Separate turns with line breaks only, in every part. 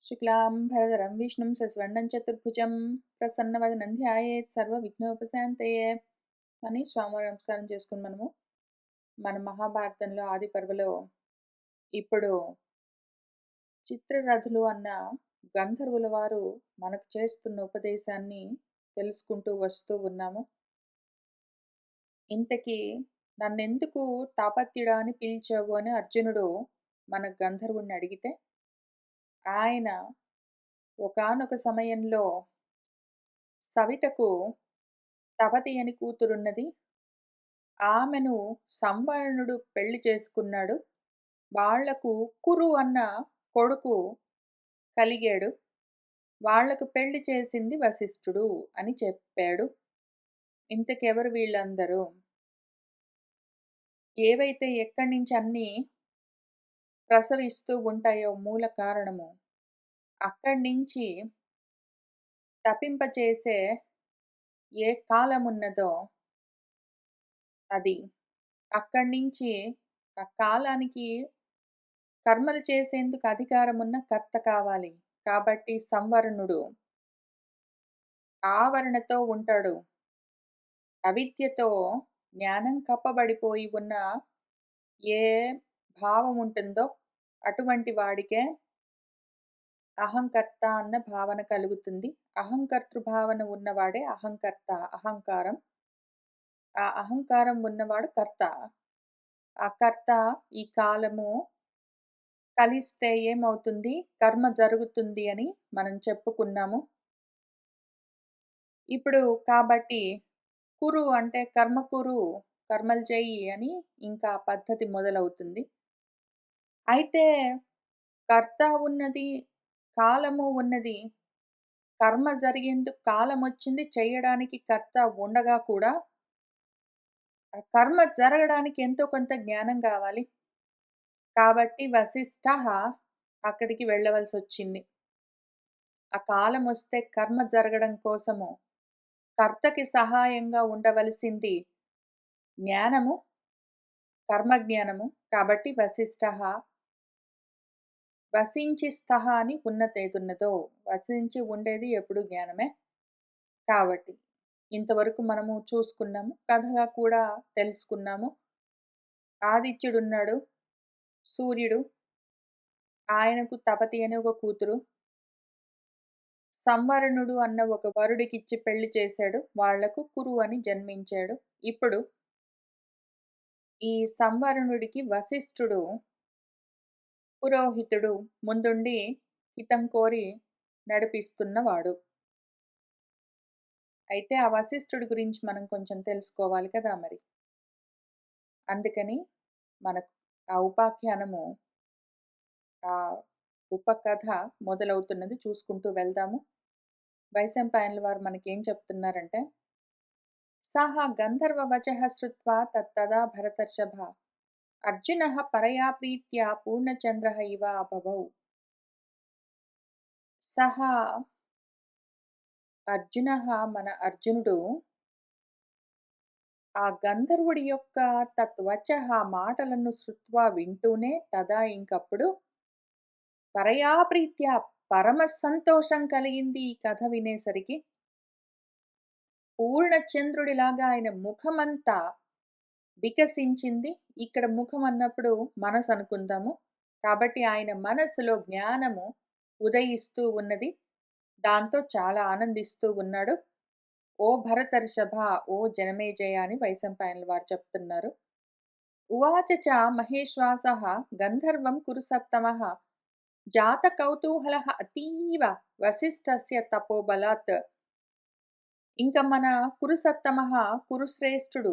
శుక్లాంబరధరం విష్ణుం శశివర్ణం చతుర్భుజం ప్రసన్నవదనం ధ్యాయేత్ సర్వవిఘ్నోపశాంతయే అని స్వామివారి నమస్కారం చేసుకుని మన మహాభారతంలో ఆది పర్వలో ఇప్పుడు చిత్రరథులు అన్న గంధర్వుల వారు మనకు చేస్తున్న ఉపదేశాన్ని తెలుసుకుంటూ వస్తూ ఉన్నాము. ఇంతకీ నన్నెందుకు తాపత్యుడా అని పిలిచావు అని అర్జునుడు మన గంధర్వుణ్ణి అడిగితే, ఆయన ఒకానొక సమయంలో సవితకు తపతి అని కూతురున్నది. ఆమెను సంవరణుడు పెళ్లి చేసుకున్నాడు. వాళ్లకు కురు అన్న కొడుకు కలిగాడు. వాళ్లకు పెళ్లి చేసింది వశిష్ఠుడు అని చెప్పాడు. ఇంతకెవరు వీళ్ళందరూ? ఏవైతే ఎక్కడి నుంచి అన్నీ ప్రసవిస్తూ ఉంటాయో మూల కారణము, అక్కడి నుంచి తపింపచేసే ఏ కాలమున్నదో అది, అక్కడి నుంచి ఆ కాలానికి కర్మలు చేసేందుకు అధికారమున్న కర్త కావాలి. కాబట్టి సంవరణుడు ఆవరణతో ఉంటాడు. అవిద్యతో జ్ఞానం కప్పబడిపోయి ఉన్న ఏ భావం ఉంటుందో అటువంటి వాడికే అహంకర్త అన్న భావన కలుగుతుంది. అహంకర్తృ భావన ఉన్నవాడే అహంకర్త, అహంకారం. ఆ అహంకారం ఉన్నవాడు కర్త. ఆ కర్త ఈ కాలము కలిస్తే ఏమవుతుంది? కర్మ జరుగుతుంది అని మనం చెప్పుకున్నాము. ఇప్పుడు కాబట్టి కురు అంటే కర్మకురు, కర్మలు చెయ్యి అని ఇంకా పద్ధతి మొదలవుతుంది. అయితే కర్త ఉన్నది, కాలము ఉన్నది. కర్మ జరిగేందుకు కాలం వచ్చింది, చేయడానికి కర్త ఉండగా కూడా కర్మ జరగడానికి ఎంతో కొంత జ్ఞానం కావాలి. కాబట్టి వశిష్ఠ అక్కడికి వెళ్ళవలసి వచ్చింది. ఆ కాలం వస్తే కర్మ జరగడం కోసము కర్తకి సహాయంగా ఉండవలసింది జ్ఞానము, కర్మజ్ఞానము. కాబట్టి వశిష్ఠ వసించి స్థహ అని ఉన్నతేతున్నదో, వసించి ఉండేది ఎప్పుడు జ్ఞానమే. కాబట్టి ఇంతవరకు మనము చూసుకున్నాము, కథగా కూడా తెలుసుకున్నాము. ఆదిత్యుడున్నాడు, సూర్యుడు, ఆయనకు తపతి అనే ఒక కూతురు. సంవరణుడు అన్న ఒక వరుడికిచ్చి పెళ్లి చేశాడు. వాళ్లకు కురు అని జన్మించాడు. ఇప్పుడు ఈ సంవరణుడికి వశిష్ఠుడు పురోహితుడు, ముందుండి హితం కోరి నడిపిస్తున్నవాడు. అయితే ఆ వశిష్ఠుడి గురించి మనం కొంచెం తెలుసుకోవాలి కదా మరి. అందుకని మనకు ఆ ఉపాఖ్యానము, ఆ ఉపకథ మొదలవుతున్నది. చూసుకుంటూ వెళ్దాము. వైశంపాయనుల వారు మనకేం చెప్తున్నారంటే, సహ గంధర్వవచః శ్రుత్వా తత్తదా భరతర్షభ అర్జునః పరయా ప్రీత్యా పూర్ణచంద్రః ఇవ అభవౌ. సహ అర్జునః మన అర్జునుడు ఆ గంధర్వుడి యొక్క తత్వచః మాటలను శ్రుత్వా వింటూనే, తదా ఇంకప్పుడు పరయా ప్రీత్యా పరమ సంతోషం కలిగింది ఈ కథ వినేసరికి. పూర్ణచంద్రుడిలాగా ఆయన ముఖమంతా వికసించింది. ఇక్కడ ముఖం అన్నప్పుడు మనసు అనుకుందాము. కాబట్టి ఆయన మనసులో జ్ఞానము ఉదయిస్తూ ఉన్నది. దాంతో చాలా ఆనందిస్తూ ఉన్నాడు. ఓ భరతర్షభ, ఓ జనమేజయ అని వైశంపాయనుల వారు చెప్తున్నారు. ఉవాచ చ మహేశ్వాసః గంధర్వం కురు సత్తమః జాత కౌతూహలః అతీవ వశిష్ఠస్య తపోబలాత్. ఇంకా మన కురుసత్తమః, కురుశ్రేష్ఠుడు,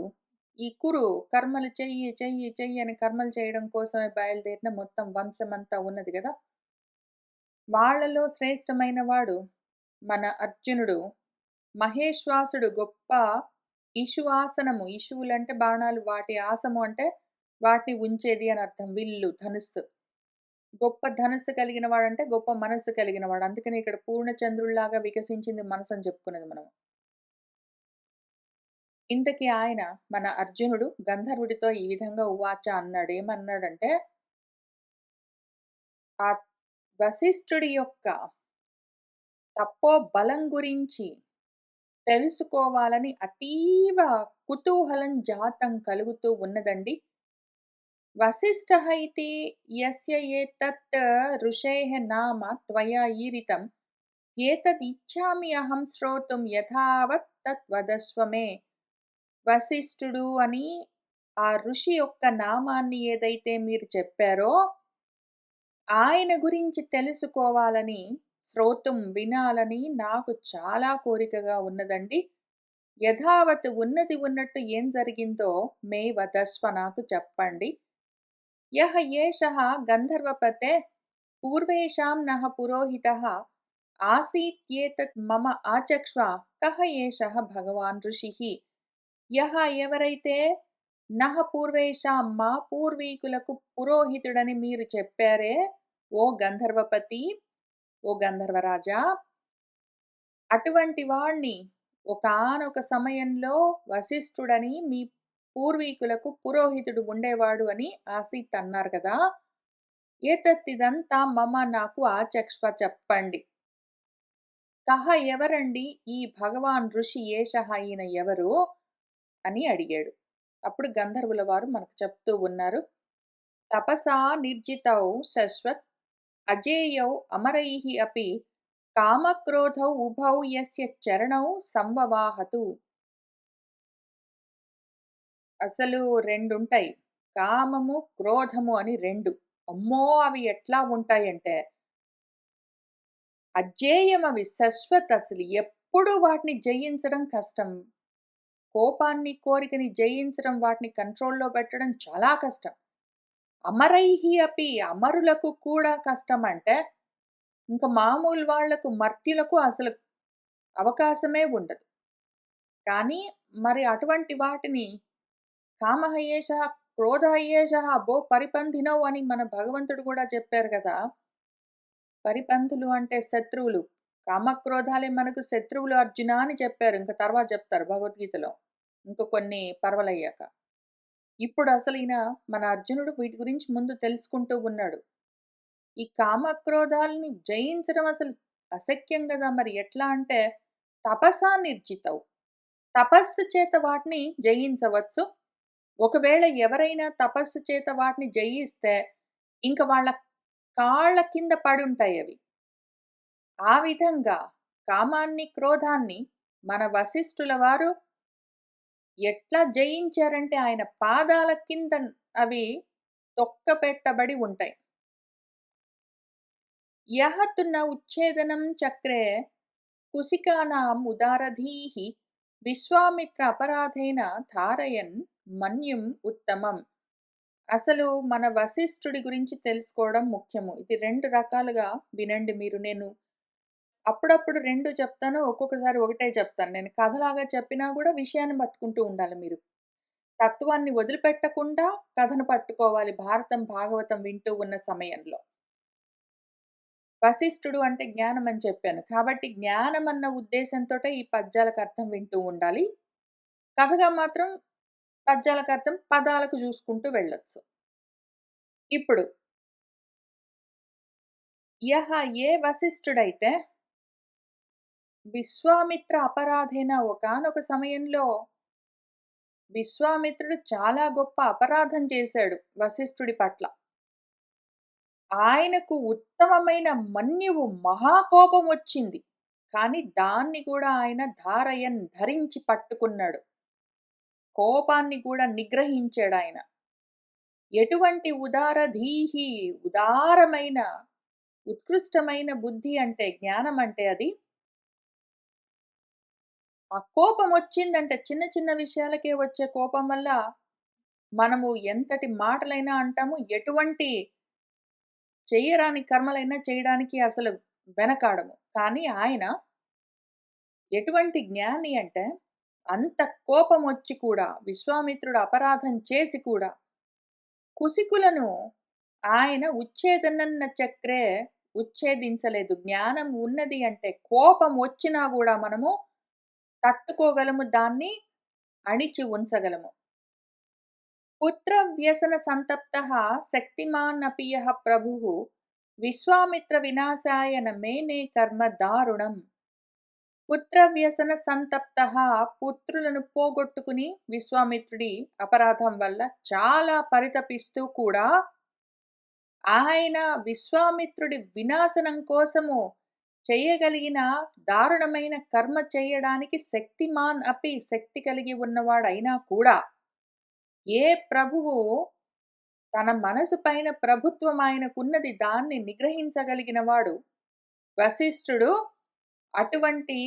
ఈ కురు కర్మలు చెయ్యి చెయ్యి చెయ్యి అని కర్మలు చేయడం కోసమే బయలుదేరిన మొత్తం వంశమంతా ఉన్నది కదా. వాళ్లలో శ్రేష్టమైన వాడు మన అర్జునుడు. మహేశ్వాసుడు గొప్ప ఇషువాసనము, ఇషువులంటే బాణాలు, వాటి ఆసము అంటే వాటిని ఉంచేది అని అర్థం. విల్లు, ధనుస్సు. గొప్ప ధనుస్సు కలిగిన వాడంటే గొప్ప మనస్సు కలిగిన వాడు. అందుకని ఇక్కడ పూర్ణచంద్రుల్లాగా వికసించింది మనసు అని చెప్పుకున్నది మనం. ఇంతకీ ఆయన మన అర్జునుడు గంధర్వుడితో ఈ విధంగా ఉవాచ అన్నాడు. ఏమన్నాడంటే, ఆ వశిష్ఠుడి యొక్క తపోబలం గురించి తెలుసుకోవాలని అతీవ కుతూహలం జాతం కలుగుతూ ఉన్నదండి. వసిష్ఠः इति यस्य एतत् ऋषेः नाम त्वया ईरितं ఏతదిచ్చామి అహం శ్రోతుం యథావత్ తత్ వదస్వ మే. వశిష్ఠుడు అని ఆ ఋషి యొక్క నామాన్ని ఏదైతే మీరు చెప్పారో, ఆయన గురించి తెలుసుకోవాలని, శ్రోతుం వినాలని నాకు చాలా కోరికగా ఉన్నదండి. యథావత్ ఉన్నది ఉన్నట్టు ఏం జరిగిందో మే వదస్వ నాకు చెప్పండి. యః ఏషః గంధర్వపతే పూర్వేషాం నః పురోహితః ఆసీత్యేతత్ మమ ఆచక్ష్వ కః ఏషః భగవాన్ ఋషిః. యః ఎవరైతే నః పూర్వేషాం మా పూర్వీకులకు పురోహితుడని మీరు చెప్పారే ఓ గంధర్వపతి, ఓ గంధర్వరాజా, అటువంటి వాణ్ణి ఒకానొక సమయంలో వశిష్ఠుడని మీ పూర్వీకులకు పురోహితుడు ఉండేవాడు అని ఆసీత్ అన్నారు కదా. ఏతత్తిదంతా మమ నాకు ఆచక్ష్వ చెప్పండి. కహ ఎవరండి ఈ భగవాన్ ఋషి ఏషః ఈయన ఎవరు అని అడిగాడు. అప్పుడు గంధర్వుల వారు మనకు చెప్తూ ఉన్నారు. తపసా నిర్జితౌ శశ్వత్ అజేయౌ అమరైః అపి కామక్రోధౌ ఉభౌ యస్య చరణౌ సంవవాహతు. అసలు రెండుంటాయి. కామము, క్రోధము అని రెండు. అమ్మో! అవి ఎట్లా ఉంటాయంటే అజేయమవి, శాశ్వత్, అసలు ఎప్పుడు వాటిని జయించడం కష్టం. కోపాన్ని, కోరికని జయించడం, వాటిని కంట్రోల్‌లో పెట్టడం చాలా కష్టం. అమరైః అపి, అమరులకు కూడా కష్టం అంటే ఇంక మామూలు వాళ్లకు, మర్త్యులకు అసలు అవకాశమే ఉండదు. కానీ మరి అటువంటి వాటిని కామః ఏషః, క్రోధః ఏషః, అబ్బో పరిపంధినౌ అని మన భగవంతుడు కూడా చెప్పారు కదా. పరిపంధులు అంటే శత్రువులు. కామక్రోధాలే మనకు శత్రువులు అర్జున అని చెప్పారు. ఇంక తర్వాత చెప్తారు భగవద్గీతలో. ఇంక కొన్ని పర్వలయ్యాక. ఇప్పుడు అసలు ఈయన మన అర్జునుడు వీటి గురించి ముందు తెలుసుకుంటూ ఉన్నాడు. ఈ కామక్రోధాలని జయించడం అసలు అశక్యం కదా. మరి ఎట్లా అంటే తపసా నిర్జితౌ, తపస్సు చేత వాటిని జయించవచ్చు. ఒకవేళ ఎవరైనా తపస్సు చేత వాటిని జయిస్తే ఇంక వాళ్ళ కాళ్ళ కింద పడుంటాయి అవి. ఆ విధంగా కామాన్ని, క్రోధాన్ని మన వశిష్ఠుల వారు ఎట్లా జయించారంటే ఆయన పాదాల కింద అవి తొక్కపెట్టబడి ఉంటాయి. యః తు న ఉచ్ఛేదనం చక్రే కుశికానాం ఉదారధీః విశ్వామిత్ర అపరాధేన ధారయన్ మన్యుం ఉత్తమం. అసలు మన వశిష్ఠుడి గురించి తెలుసుకోవడం ముఖ్యము. ఇది రెండు రకాలుగా వినండి మీరు. నేను అప్పుడప్పుడు రెండు చెప్తాను, ఒక్కొక్కసారి ఒకటే చెప్తాను. నేను కథలాగా చెప్పినా కూడా విషయాన్ని పట్టుకుంటూ ఉండాలి మీరు. తత్వాన్ని వదిలిపెట్టకుండా కథను పట్టుకోవాలి భారతం, భాగవతం వింటూ ఉన్న సమయంలో. వశిష్ఠుడు అంటే జ్ఞానం అని చెప్పాను. కాబట్టి జ్ఞానం అన్న ఉద్దేశంతోటే ఈ పద్యాలకు అర్థం వింటూ ఉండాలి. కథగా మాత్రం పద్యాలకు అర్థం పదాలకు చూసుకుంటూ వెళ్ళొచ్చు. ఇప్పుడు యః ఏ వశిష్ఠుడైతే విశ్వామిత్ర అపరాధేన, ఒకానొక సమయంలో విశ్వామిత్రుడు చాలా గొప్ప అపరాధం చేశాడు వశిష్ఠుడి పట్ల. ఆయనకు ఉత్తమమైన మన్యువు మహాకోపం వచ్చింది. కానీ దాన్ని కూడా ఆయన ధరించి పట్టుకున్నాడు. కోపాన్ని కూడా నిగ్రహించాడాయన. ఎటువంటి ఉదారధీహి, ఉదారమైన, ఉత్కృష్టమైన బుద్ధి అంటే, జ్ఞానం అంటే అది. ఆ కోపం వచ్చిందంటే చిన్న చిన్న విషయాలకే వచ్చే కోపం వల్ల మనము ఎంతటి మాటలైనా అంటాము, ఎటువంటి చెయ్యరాని కర్మలైనా చేయడానికి అసలు వెనకాడము. కానీ ఆయన ఎటువంటి జ్ఞాని అంటే అంత కోపం వచ్చి కూడా, విశ్వామిత్రుడు అపరాధం చేసి కూడా కుశికులను ఆయన ఉచ్ఛేదనన్న చక్రే ఉచ్ఛేదించలేదు. జ్ఞానం ఉన్నది అంటే కోపం వచ్చినా కూడా మనము తట్టుకోగలము, దాన్ని అణిచి ఉంచగలము. పుత్ర వ్యసన సంతప్తః శక్తిమాన్ అపి యః ప్రభుః విశ్వామిత్ర వినాశాయ మేనే కర్మ దారుణం. పుత్రవ్యసన సంతప్తః. పుత్రులను పోగొట్టుకుని విశ్వామిత్రుడి అపరాధం వల్ల చాలా పరితపిస్తూ కూడా ఆయన విశ్వామిత్రుడి వినాశనం కోసము చేయగలిగిన దారుణమైన కర్మ చేయడానికి శక్తిమాన్ అపి, శక్తి కలిగి ఉన్నవాడైనా కూడా, ఏ ప్రభువు తన మనసు పైన ప్రభుత్వం ఆయనకున్నది, దాన్ని నిగ్రహించగలిగిన వాడు వశిష్ఠుడు అటువంటి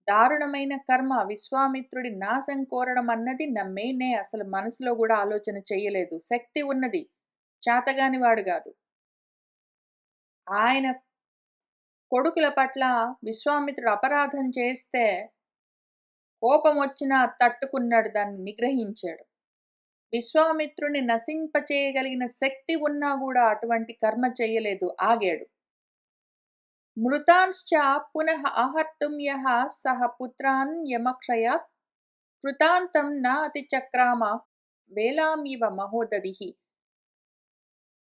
దారుణమైన కర్మ విశ్వామిత్రుడి నాశం కోరడం అన్నది నమ్మేనే అసలు మనసులో కూడా ఆలోచన చేయలేదు. శక్తి ఉన్నది, చేతగాని వాడు కాదు. ఆయన కొడుకుల పట్ల విశ్వామిత్రుడు అపరాధం చేస్తే కోపం వచ్చినా తట్టుకున్నాడు, దాన్ని నిగ్రహించాడు. విశ్వామిత్రుని నశింపచేయగలిగిన శక్తి ఉన్నా కూడా అటువంటి కర్మ చేయలేదు, ఆగాడు. మృతాంశ్చ పునః ఆహర్తుం యః సహ పుత్రాన్ యమక్షయాత్ కృతాంతం న అతిచక్రామ వేలామివ మహోదధిః.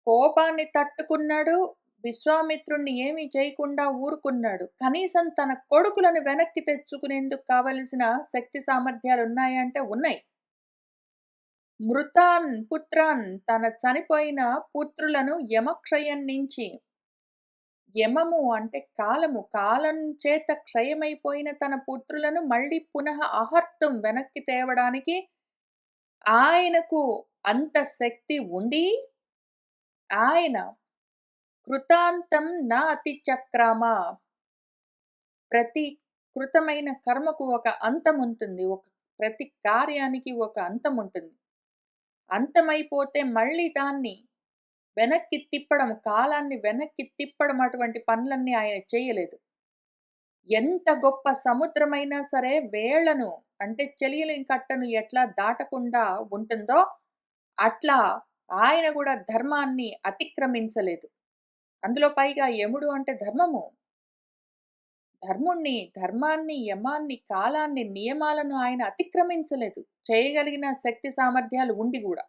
కోపాన్ని తట్టుకున్నాడు, విశ్వామిత్రుణ్ణి ఏమీ చేయకుండా ఊరుకున్నాడు. కనీసం తన కొడుకులను వెనక్కి తెచ్చుకునేందుకు కావలసిన శక్తి సామర్థ్యాలు ఉన్నాయంటే ఉన్నాయి. మృతాన్ పుత్రాన్, తన చనిపోయిన పుత్రులను యమక్షయం నుంచి, యమము అంటే కాలము, కాలం చేత క్షయమైపోయిన తన పుత్రులను మళ్ళీ పునః ఆహర్తం, వెనక్కి తేవడానికి ఆయనకు అంత శక్తి ఉండి ఆయన కృతాంతం నా అతిచక్రామ, ప్రతి కృతమైన కర్మకు ఒక అంతం ఉంటుంది, ప్రతి కార్యానికి ఒక అంతం ఉంటుంది. అంతమైపోతే మళ్ళీ దాన్ని వెనక్కి తిప్పడం, కాలాన్ని వెనక్కి తిప్పడం, అటువంటి పనులన్నీ ఆయన చేయలేదు. ఎంత గొప్ప సముద్రమైనా సరే వేళ్లను అంటే చెలియలేని కట్టను ఎట్లా దాటకుండా ఉంటుందో అట్లా ఆయన కూడా ధర్మాన్ని అతిక్రమించలేదు. అందులో పైగా యముడు అంటే ధర్మము. ధర్మాన్ని, యమాన్ని, కాలాన్ని, నియమాలను ఆయన అతిక్రమించలేదు, చేయగలిగిన శక్తి సామర్థ్యాలు ఉండి కూడా.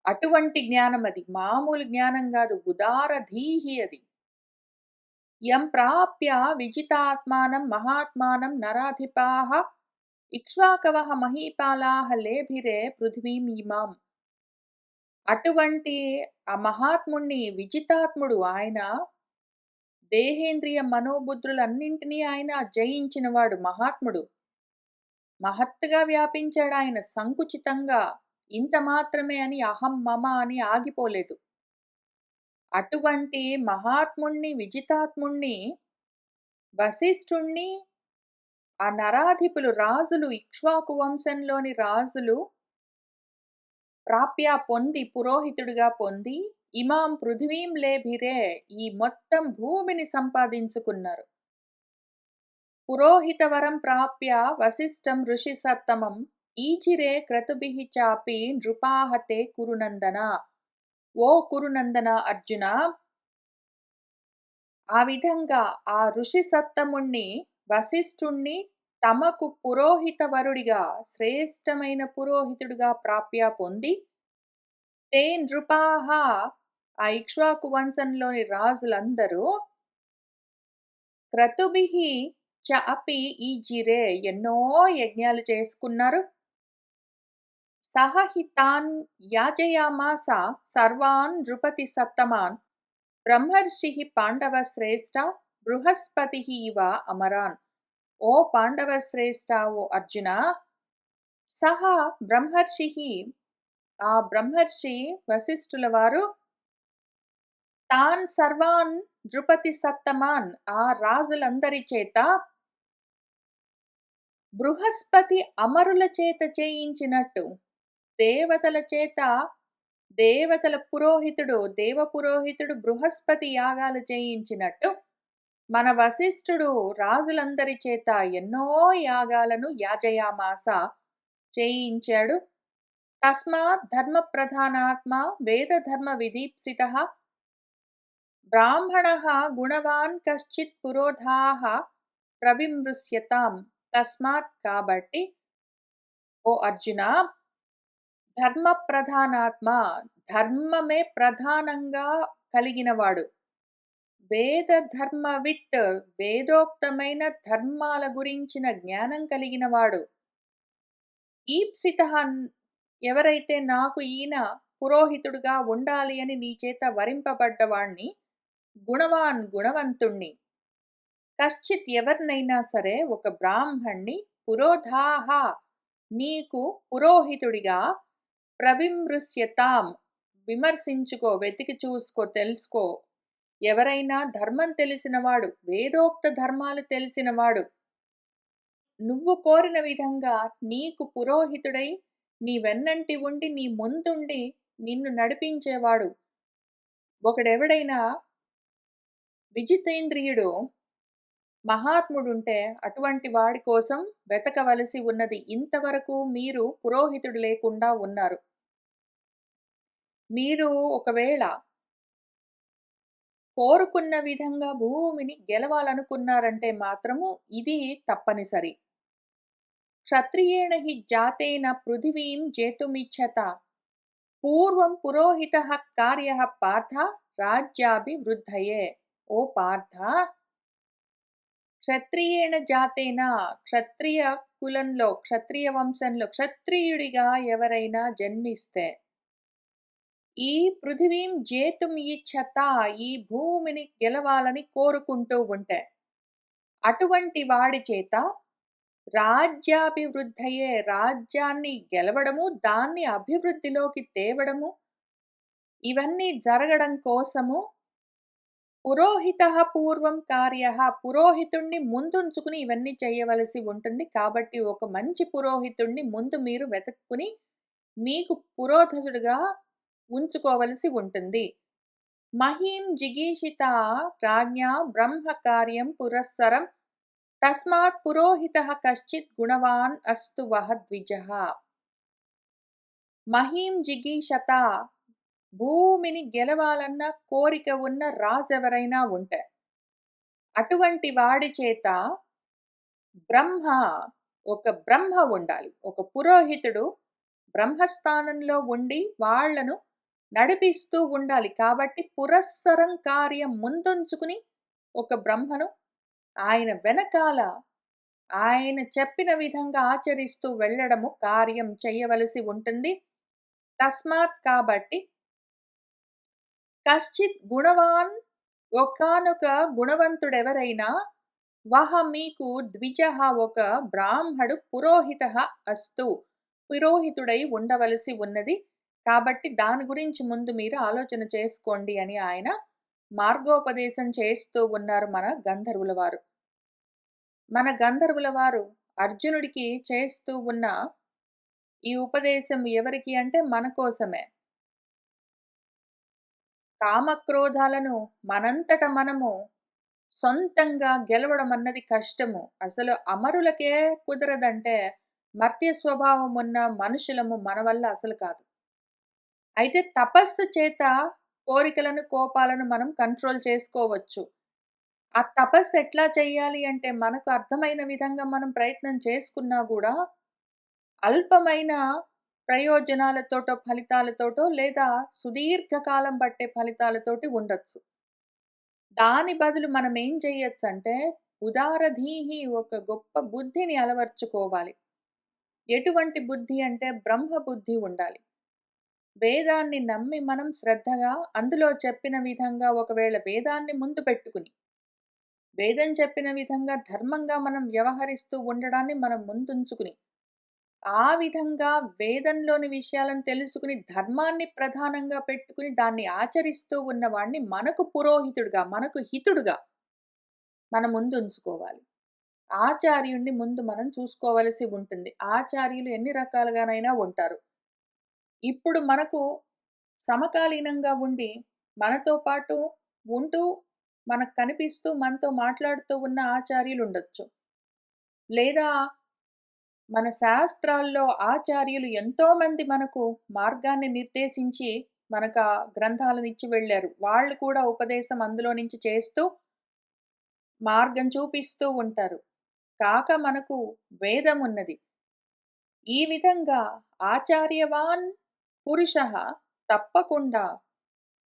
అటువంటి జ్ఞానం అది, మామూలు జ్ఞానం కాదు, ఉదారధీహి అది. యం ప్రాప్య విజితాత్మానం మహాత్మానం నరాధిపాః ఇక్ష్వాకవః మహీపాలాః లేభిరే పృథివీం ఇమాం. అటువంటి ఆ మహాత్ముణ్ణి, విజితాత్ముడు ఆయన, దేహేంద్రియ మనోబుద్ధులన్నింటినీ ఆయన జయించినవాడు, మహాత్ముడు. మహత్తుగా వ్యాపించాడు ఆయన, సంకుచితంగా ఇంత మాత్రమే అని అహం మమ అని ఆగిపోలేదు. అటువంటి మహాత్ముణ్ణి, విజితాత్ముణ్ణి, వశిష్ఠుణ్ణి ఆ నరాధిపులు, రాజులు, ఇక్ష్వాకు వంశంలోని రాజులు ప్రాప్య పొంది, పురోహితుడిగా పొంది, ఇమాం పృథివీం లేభిరే, ఈ మొత్తం భూమిని సంపాదించుకున్నారు. పురోహిత వరం ప్రాప్య వశిష్టం ఋషి సత్తమం ఈచిరే క్రతుభిః చాపి నృపాహతే కురునందన. ఓ కురునందన అర్జున, ఆ విధంగా ఆ ఋషి సత్తముణ్ణి, వశిష్ఠుణ్ణి తమకు పురోహిత వరుడిగా, శ్రేష్టమైన పురోహితుడిగా ప్రాప్య పొంది, తే నృపాః, ఆ ఇక్ష్వాకు వంశంలోని రాజులందరూ, క్రతుభిః చ అపి ఈజిరే, ఎన్నో యజ్ఞాలు చేసుకున్నారు. సహ హి తాన్ యాజయామాస సర్వాన్ నృపతి సత్తమాన్ బ్రహ్మర్షిః పాండవ శ్రేష్ఠ బృహస్పతిః ఇవ అమరాన్. ఓ పాండవ శ్రేష్ఠ, ఓ అర్జున, సహ బ్రహ్మర్షిః, ఆ బ్రహ్మర్షి వశిష్ఠుల వారు, తాన్ సర్వాన్ నృపతి సత్తమాన్, ఆ రాజులందరి చేత, బృహస్పతి అమరుల చేత చేయించినట్టు, దేవతల చేత, దేవతల పురోహితుడు, దేవ పురోహితుడు బృహస్పతి యాగాలు చేయించినట్టు, మన వశిష్ఠుడు రాజులందరి చేత ఎన్నో యాగాలను యాజయామాస చేయించాడు. తస్మాత్ ధర్మ ప్రధానాత్మ వేద ధర్మ విదీప్సితః బ్రాహ్మణః గుణవాన్ కశ్చిత్ పురోధాః ప్రవిమృశ్యతాం. తస్మాత్, కాబట్టి, ఓ అర్జున, ధర్మ ప్రధానాత్మ, ధర్మమే ప్రధానంగా కలిగినవాడు, వేద ధర్మవిత్, వేదోక్తమైన ధర్మాల గురించిన జ్ఞానం కలిగిన వాడు. ఈప్సితః ఎవరైతే నాకు ఈయన పురోహితుడుగా ఉండాలి అని నీ చేత వరింపబడ్డవాణ్ణి, గుణవాన్ గుణవంతుణ్ణి. కశ్చిత్ ఎవరినైనా సరే ఒక బ్రాహ్మణ్ణి పురోధాహ నీకు పురోహితుడిగా ప్రవిమృశ్యతాం విమర్శించుకో, వెతికి చూసుకో, తెలుసుకో. ఎవరైనా ధర్మం తెలిసినవాడు, వేదోక్త ధర్మాలు తెలిసినవాడు, నువ్వు కోరిన విధంగా నీకు పురోహితుడై నీ వెన్నంటి ఉండి నీ ముందుండి నిన్ను నడిపించేవాడు ఒకడెవడైనా విజితేంద్రియుడు మహాత్ముడుంటే అటువంటి వాడి కోసం వెతకవలసి ఉన్నది. ఇంతవరకు మీరు పురోహితుడు లేకుండా ఉన్నారు. మీరు ఒకవేళ కోరుకున్న విధంగా భూమిని గెలవాలనుకున్నారంటే మాత్రము ఇది తప్పనిసరి. క్షత్రియేణ హి జాతేన పృథివీం జేతుమిచ్చత పూర్వం పురోహితః కార్యః పార్థ రాజ్యాభివృద్ధయే. ఓ పార్థ, క్షత్రియేణ జాతేన క్షత్రియ కులంలో, క్షత్రియ వంశంలో క్షత్రియుడిగా ఎవరైనా జన్మిస్తే, ఈ పృథివీం జేతుం ఇచ్చత ఈ భూమిని గెలవాలని కోరుకుంటూ ఉంటే, అటువంటి వాడి చేత రాజ్యాభివృద్ధయే రాజ్యాన్ని గెలవడము, దాన్ని అభివృద్ధిలోకి తేవడము, ఇవన్నీ జరగడం కోసము పురోహితః పూర్వం కార్యః పురోహితుణ్ణి ముందుంచుకుని ఇవన్నీ చేయవలసి ఉంటుంది. కాబట్టి ఒక మంచి పురోహితుణ్ణి ముందు మీరు వెతుక్కుని మీకు పురోధసుడుగా ఉంచుకోవలసి ఉంటుంది. మహీం జిగీషిత రాజ్ఞా బ్రహ్మ కార్యం పురస్సరం తస్మాత్ పురోహితః కశ్చిత్ గుణవాన్ అస్తు వహ ద్విజః. మహీం జిగీషత భూమిని గెలవాలన్న కోరిక ఉన్న రాజెవరైనా ఉంటే, అటువంటి వాడి చేత బ్రహ్మ ఒక బ్రహ్మ ఉండాలి. ఒక పురోహితుడు బ్రహ్మస్థానంలో ఉండి వాళ్లను నడిపిస్తూ ఉండాలి. కాబట్టి పురస్సరం కార్యం ముందుంచుకుని ఒక బ్రహ్మను ఆయన వెనకాల ఆయన చెప్పిన విధంగా ఆచరిస్తూ వెళ్ళడము కార్యం చేయవలసి ఉంటుంది. తస్మాత్ కాబట్టి కశ్చిత్ గుణవాన్ ఒకానొక గుణవంతుడెవరైనా వహ మీకు ద్విజః ఒక బ్రాహ్మడు పురోహితః అస్తు పురోహితుడై ఉండవలసి ఉన్నది. కాబట్టి దాని గురించి ముందు మీరు ఆలోచన చేసుకోండి అని ఆయన మార్గోపదేశం చేస్తూ ఉన్నారు మన గంధర్వుల వారు. మన గంధర్వుల వారు అర్జునుడికి చేస్తూ ఉన్న ఈ ఉపదేశం ఎవరికి అంటే మన కోసమే. కామక్రోధాలను మనంతట మనము సొంతంగా గెలవడం అన్నది కష్టము. అసలు అమరులకే కుదరదంటే మర్త్య స్వభావం ఉన్న మనుషులము మన వల్ల అసలు కాదు. అయితే తపస్సు చేత కోరికలను, కోపాలను మనం కంట్రోల్ చేసుకోవచ్చు. ఆ తపస్సు ఎట్లా చేయాలి అంటే మనకు అర్థమైన విధంగా మనం ప్రయత్నం చేసుకున్నా కూడా అల్పమైన ప్రయోజనాలతోటో, ఫలితాలతోటో లేదా సుదీర్ఘకాలం పట్టే ఫలితాలతోటి ఉండొచ్చు. దాని బదులు మనం ఏం చేయొచ్చంటే ఉదారధీహి ఒక గొప్ప బుద్ధిని అలవర్చుకోవాలి. ఎటువంటి బుద్ధి అంటే బ్రహ్మ బుద్ధి ఉండాలి. వేదాన్ని నమ్మి మనం శ్రద్ధగా అందులో చెప్పిన విధంగా ఒకవేళ వేదాన్ని ముందు పెట్టుకుని, వేదం చెప్పిన విధంగా ధర్మంగా మనం వ్యవహరిస్తూ ఉండడాన్ని మనం ముందుంచుకుని, ఆ విధంగా వేదంలోని విషయాలను తెలుసుకుని ధర్మాన్ని ప్రధానంగా పెట్టుకుని దాన్ని ఆచరిస్తూ ఉన్నవాణ్ణి మనకు పురోహితుడుగా, మనకు హితుడుగా మన ముందు ఉంచుకోవాలి. ఆచార్యుణ్ణి ముందు మనం చూసుకోవలసి ఉంటుంది. ఆచార్యులు ఎన్ని రకాలుగానైనా ఉంటారు. ఇప్పుడు మనకు సమకాలీనంగా ఉండి మనతో పాటు ఉంటూ మనకు కనిపిస్తూ మనతో మాట్లాడుతూ ఉన్న ఆచార్యులు ఉండొచ్చు. లేదా మన శాస్త్రాల్లో ఆచార్యులు ఎంతోమంది మనకు మార్గాన్ని నిర్దేశించి మనకు ఆ గ్రంథాలను ఇచ్చి వెళ్ళారు. వాళ్ళు కూడా ఉపదేశం అందులో నుంచి చేస్తూ మార్గం చూపిస్తూ ఉంటారు. కాక మనకు వేదం ఉన్నది. ఈ విధంగా ఆచార్యవాన్ పురుషః తప్పకుండా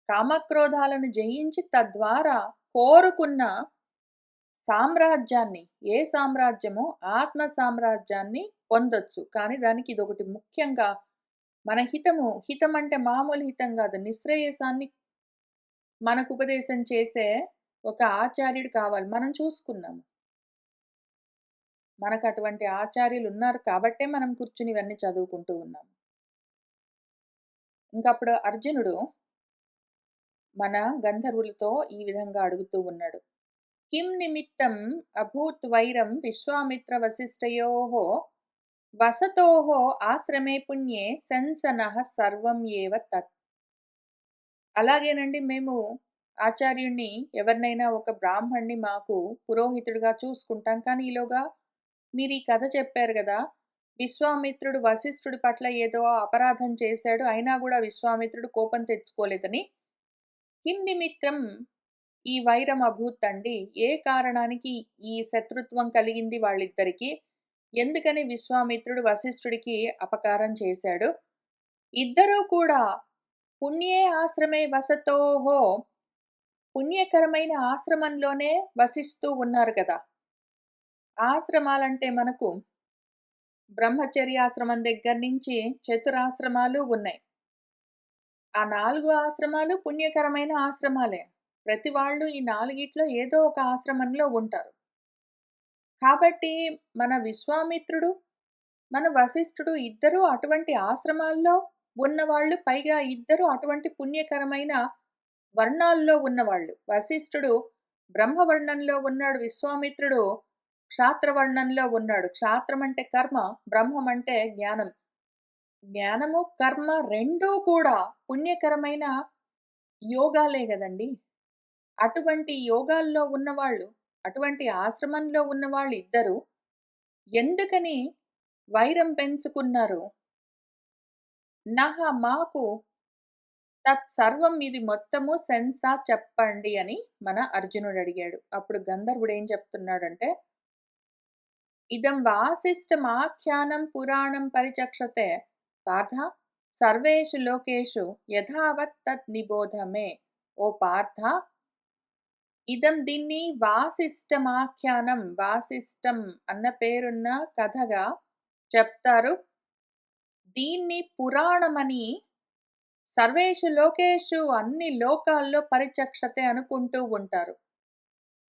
కామక్రోధాలను జయించి తద్వారా కోరుకున్న సామ్రాజ్యాన్ని, ఏ సామ్రాజ్యమో ఆత్మ సామ్రాజ్యాన్ని పొందొచ్చు. కానీ దానికి ఇదొకటి ముఖ్యంగా మన హితం అంటే మామూలు హితం గాదు. నిశ్రేయసాన్ని మనకు ఉపదేశం చేసే ఒక ఆచార్యుడు కావాలి. మనం చూసుకున్నాము. మనకటువంటి ఆచార్యులున్నారు కాబట్టే మనం కూర్చుని ఇవన్నీ చదువుకుంటూ ఉన్నాము. ఇంకప్పుడు అర్జునుడు మన గంధర్వులతో ఈ విధంగా అడుగుతూ ఉన్నాడు. కిం నిమిత్తం అభూత్ వైరం విశ్వామిత్ర వశిష్ఠయోః వసతోః ఆశ్రమే పుణ్యే శంసనః సర్వం ఏవ తత్. అలాగేనండి మేము ఆచార్యుడిని ఎవరినైనా ఒక బ్రాహ్మణ్ణి మాకు పురోహితుడిగా చూసుకుంటాం. కానీ ఈలోగా మీరు ఈ కథ చెప్పారు గదా! విశ్వామిత్రుడు వశిష్ఠుడి పట్ల ఏదో అపరాధం చేశాడు. అయినా గూడా విశ్వామిత్రుడు కోపం తెచ్చుకోలేదని. కిం నిమిత్తం ఈ వైరం అభూత్ అండి. ఏ కారణానికి ఈ శత్రుత్వం కలిగింది వాళ్ళిద్దరికీ? ఎందుకని విశ్వామిత్రుడు వశిష్ఠుడికి అపకారం చేశాడు? ఇద్దరూ కూడా పుణ్యే ఆశ్రమే వసతోహో, పుణ్యకరమైన ఆశ్రమంలోనే వసిస్తూ ఉన్నారు కదా! ఆశ్రమాలంటే మనకు బ్రహ్మచర్యాశ్రమం దగ్గర నుంచి చతురాశ్రమాలు ఉన్నాయి. ఆ 4 ఆశ్రమాలు పుణ్యకరమైన ఆశ్రమాలే. ప్రతి వాళ్ళు ఈ నాలుగిట్లో ఏదో ఒక ఆశ్రమంలో ఉంటారు. కాబట్టి మన విశ్వామిత్రుడు, మన వశిష్ఠుడు ఇద్దరూ అటువంటి ఆశ్రమాల్లో ఉన్నవాళ్ళు. పైగా ఇద్దరు అటువంటి పుణ్యకరమైన వర్ణాల్లో ఉన్నవాళ్ళు. వశిష్ఠుడు బ్రహ్మవర్ణంలో ఉన్నాడు. విశ్వామిత్రుడు క్షాత్రవర్ణంలో ఉన్నాడు. క్షాత్రం అంటే కర్మ, బ్రహ్మం అంటే జ్ఞానం. జ్ఞానము, కర్మ రెండూ కూడా పుణ్యకరమైన యోగాలే గదండీ! అటువంటి యోగాల్లో ఉన్నవాళ్ళు, అటువంటి ఆశ్రమంలో ఉన్నవాళ్ళు ఇద్దరు ఎందుకని వైరం పెంచుకున్నారు? నహ మాకు తత్సర్వం ఇది మొత్తము సెన్సా చెప్పండి అని మన అర్జునుడు అడిగాడు. అప్పుడు గంధర్వుడు ఏం చెప్తున్నాడంటే, ఇదం వాసిష్టమాఖ్యానం పురాణం పరిచక్షతే పార్థ సర్వేషు లోకేషు యథావత్ తత్ నిబోధ మే. ఓ పార్థ, ఇదం దీన్ని వాసిష్టమాఖ్యానం, వాసిష్టం అన్న పేరున్న కథగా చెప్తారు. దీన్ని పురాణమని సర్వేషు లోకేషు అన్ని లోకాల్లో పరిచక్షతే అనుకుంటూ ఉంటారు.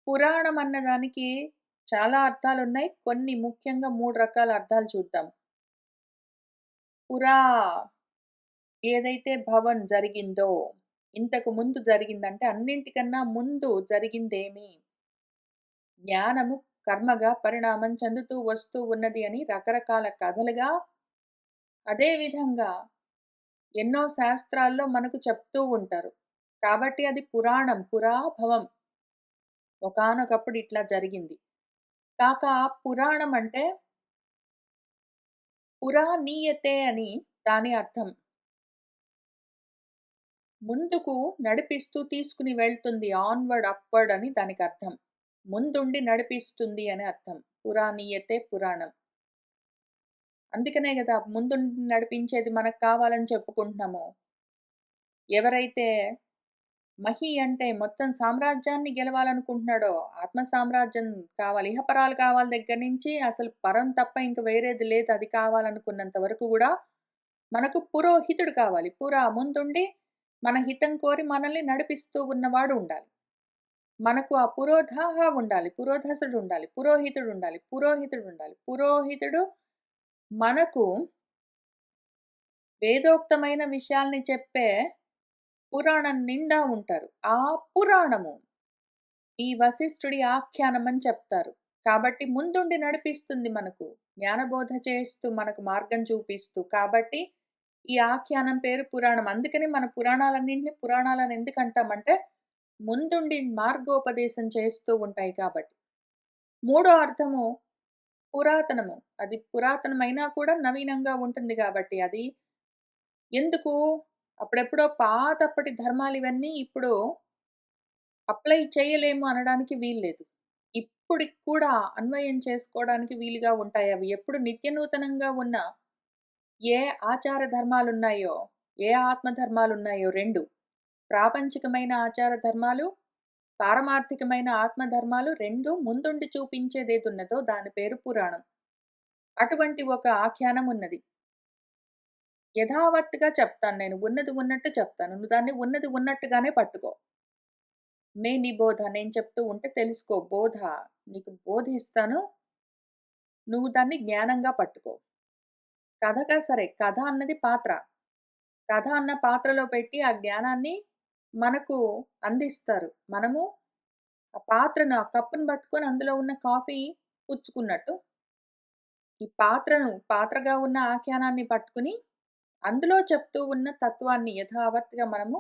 పురాణం అన్నదానికి చాలా అర్థాలున్నాయి. కొన్ని ముఖ్యంగా 3 రకాల అర్థాలు చూద్దాం. పురా ఏదైతే భవన్ జరిగిందో, ఇంతకు ముందు జరిగిందంటే అన్నింటికన్నా ముందు జరిగిందేమి? జ్ఞానము కర్మగా పరిణామం చెందుతూ వస్తూ ఉన్నది అని రకరకాల కథలుగా, అదేవిధంగా ఎన్నో శాస్త్రాల్లో మనకు చెప్తూ ఉంటారు. కాబట్టి అది పురాణం, పురాభవం. ఒకానొకప్పుడు ఇట్లా జరిగింది. కాక పురాణం అంటే పురాణీయతే అని దాని అర్థం. ముందుకు నడిపిస్తూ తీసుకుని వెళ్తుంది. ఆన్‌వర్డ్, అప్‌వర్డ్ అని దానికర్థం. ముందుండి నడిపిస్తుంది అని అర్థం. పురాణీయతే పురాణం. అందుకనే గదా! ముందుండి నడిపించేది మనకు కావాలని చెప్పుకుంటున్నాము. ఎవరైతే మహి అంటే మొత్తం సామ్రాజ్యాన్ని గెలవాలనుకుంటున్నాడో, ఆత్మ సామ్రాజ్యం కావాలి, ఇహపరాలు కావాలి దగ్గర నుంచి అసలు పరం తప్ప ఇంక వేరేది లేదు అది కావాలనుకున్నంత వరకు గూడా మనకు పురోహితుడు కావాలి. ముందుండి మన హితం కోరి మనల్ని నడిపిస్తూ ఉన్నవాడు ఉండాలి. మనకు ఆ పురోధాహ ఉండాలి. పురోధసుడు ఉండాలి. పురోహితుడు ఉండాలి. పురోహితుడు ఉండాలి. పురోహితుడు మనకు వేదోక్తమైన విషయాల్ని చెప్పే పురాణం నిండా ఉంటారు. ఆ పురాణము ఈ వశిష్ఠుడి ఆఖ్యానం అని చెప్తారు. కాబట్టి ముందుండి నడిపిస్తుంది మనకు. జ్ఞానబోధ చేస్తూ మనకు మార్గం చూపిస్తూ. కాబట్టి ఈ ఆఖ్యానం పేరు పురాణం. అందుకని మన పురాణాలన్నింటిని పురాణాలని ఎందుకంటామంటే ముందుండి మార్గోపదేశం చేస్తూ ఉంటాయి కాబట్టి. మూడో అర్థము పురాతనము. అది పురాతనమైనా కూడా నవీనంగా ఉంటుంది గాబట్టి అది ఎందుకు అప్పుడెప్పుడో పాతప్పటి ధర్మాలివన్నీ ఇప్పుడు అప్లై చేయలేము అనడానికి వీల్లేదు. ఇప్పుడికి కూడా అన్వయం చేసుకోవడానికి వీలుగా ఉంటాయవి. ఎప్పుడు నిత్య నూతనంగా ఉన్న ఏ ఆచార ధర్మాలున్నాయో, ఏ ఆత్మ ధర్మాలున్నాయో 2 ప్రాపంచికమైన ఆచార ధర్మాలు, పారమార్థికమైన ఆత్మధర్మాలు 2 ముందుండి చూపించేదేదున్నదో దాని పేరు పురాణం. అటువంటి ఒక ఆఖ్యానం ఉన్నది. యథావత్తుగా చెప్తాను నేను. ఉన్నది ఉన్నట్టు చెప్తాను. నువ్వు దాన్ని ఉన్నది ఉన్నట్టుగానే పట్టుకో. మే నిబోధ నేను చెప్తూ ఉంటే తెలుసుకో. బోధ నీకు బోధిస్తాను. నువ్వు దాన్ని జ్ఞానంగా పట్టుకో. కథగా సరే, కథ అన్నది పాత్ర. కథ అన్న పాత్రలో పెట్టి ఆ జ్ఞానాన్ని మనకు అందిస్తారు. మనము ఆ పాత్రను, ఆ కప్పును పట్టుకొని అందులో ఉన్న కాఫీ పుచ్చుకున్నట్టు, ఈ పాత్రగా ఉన్న ఆఖ్యానాన్ని పట్టుకుని, అందులో చెప్తూ ఉన్న తత్వాన్ని యథావత్తుగా మనము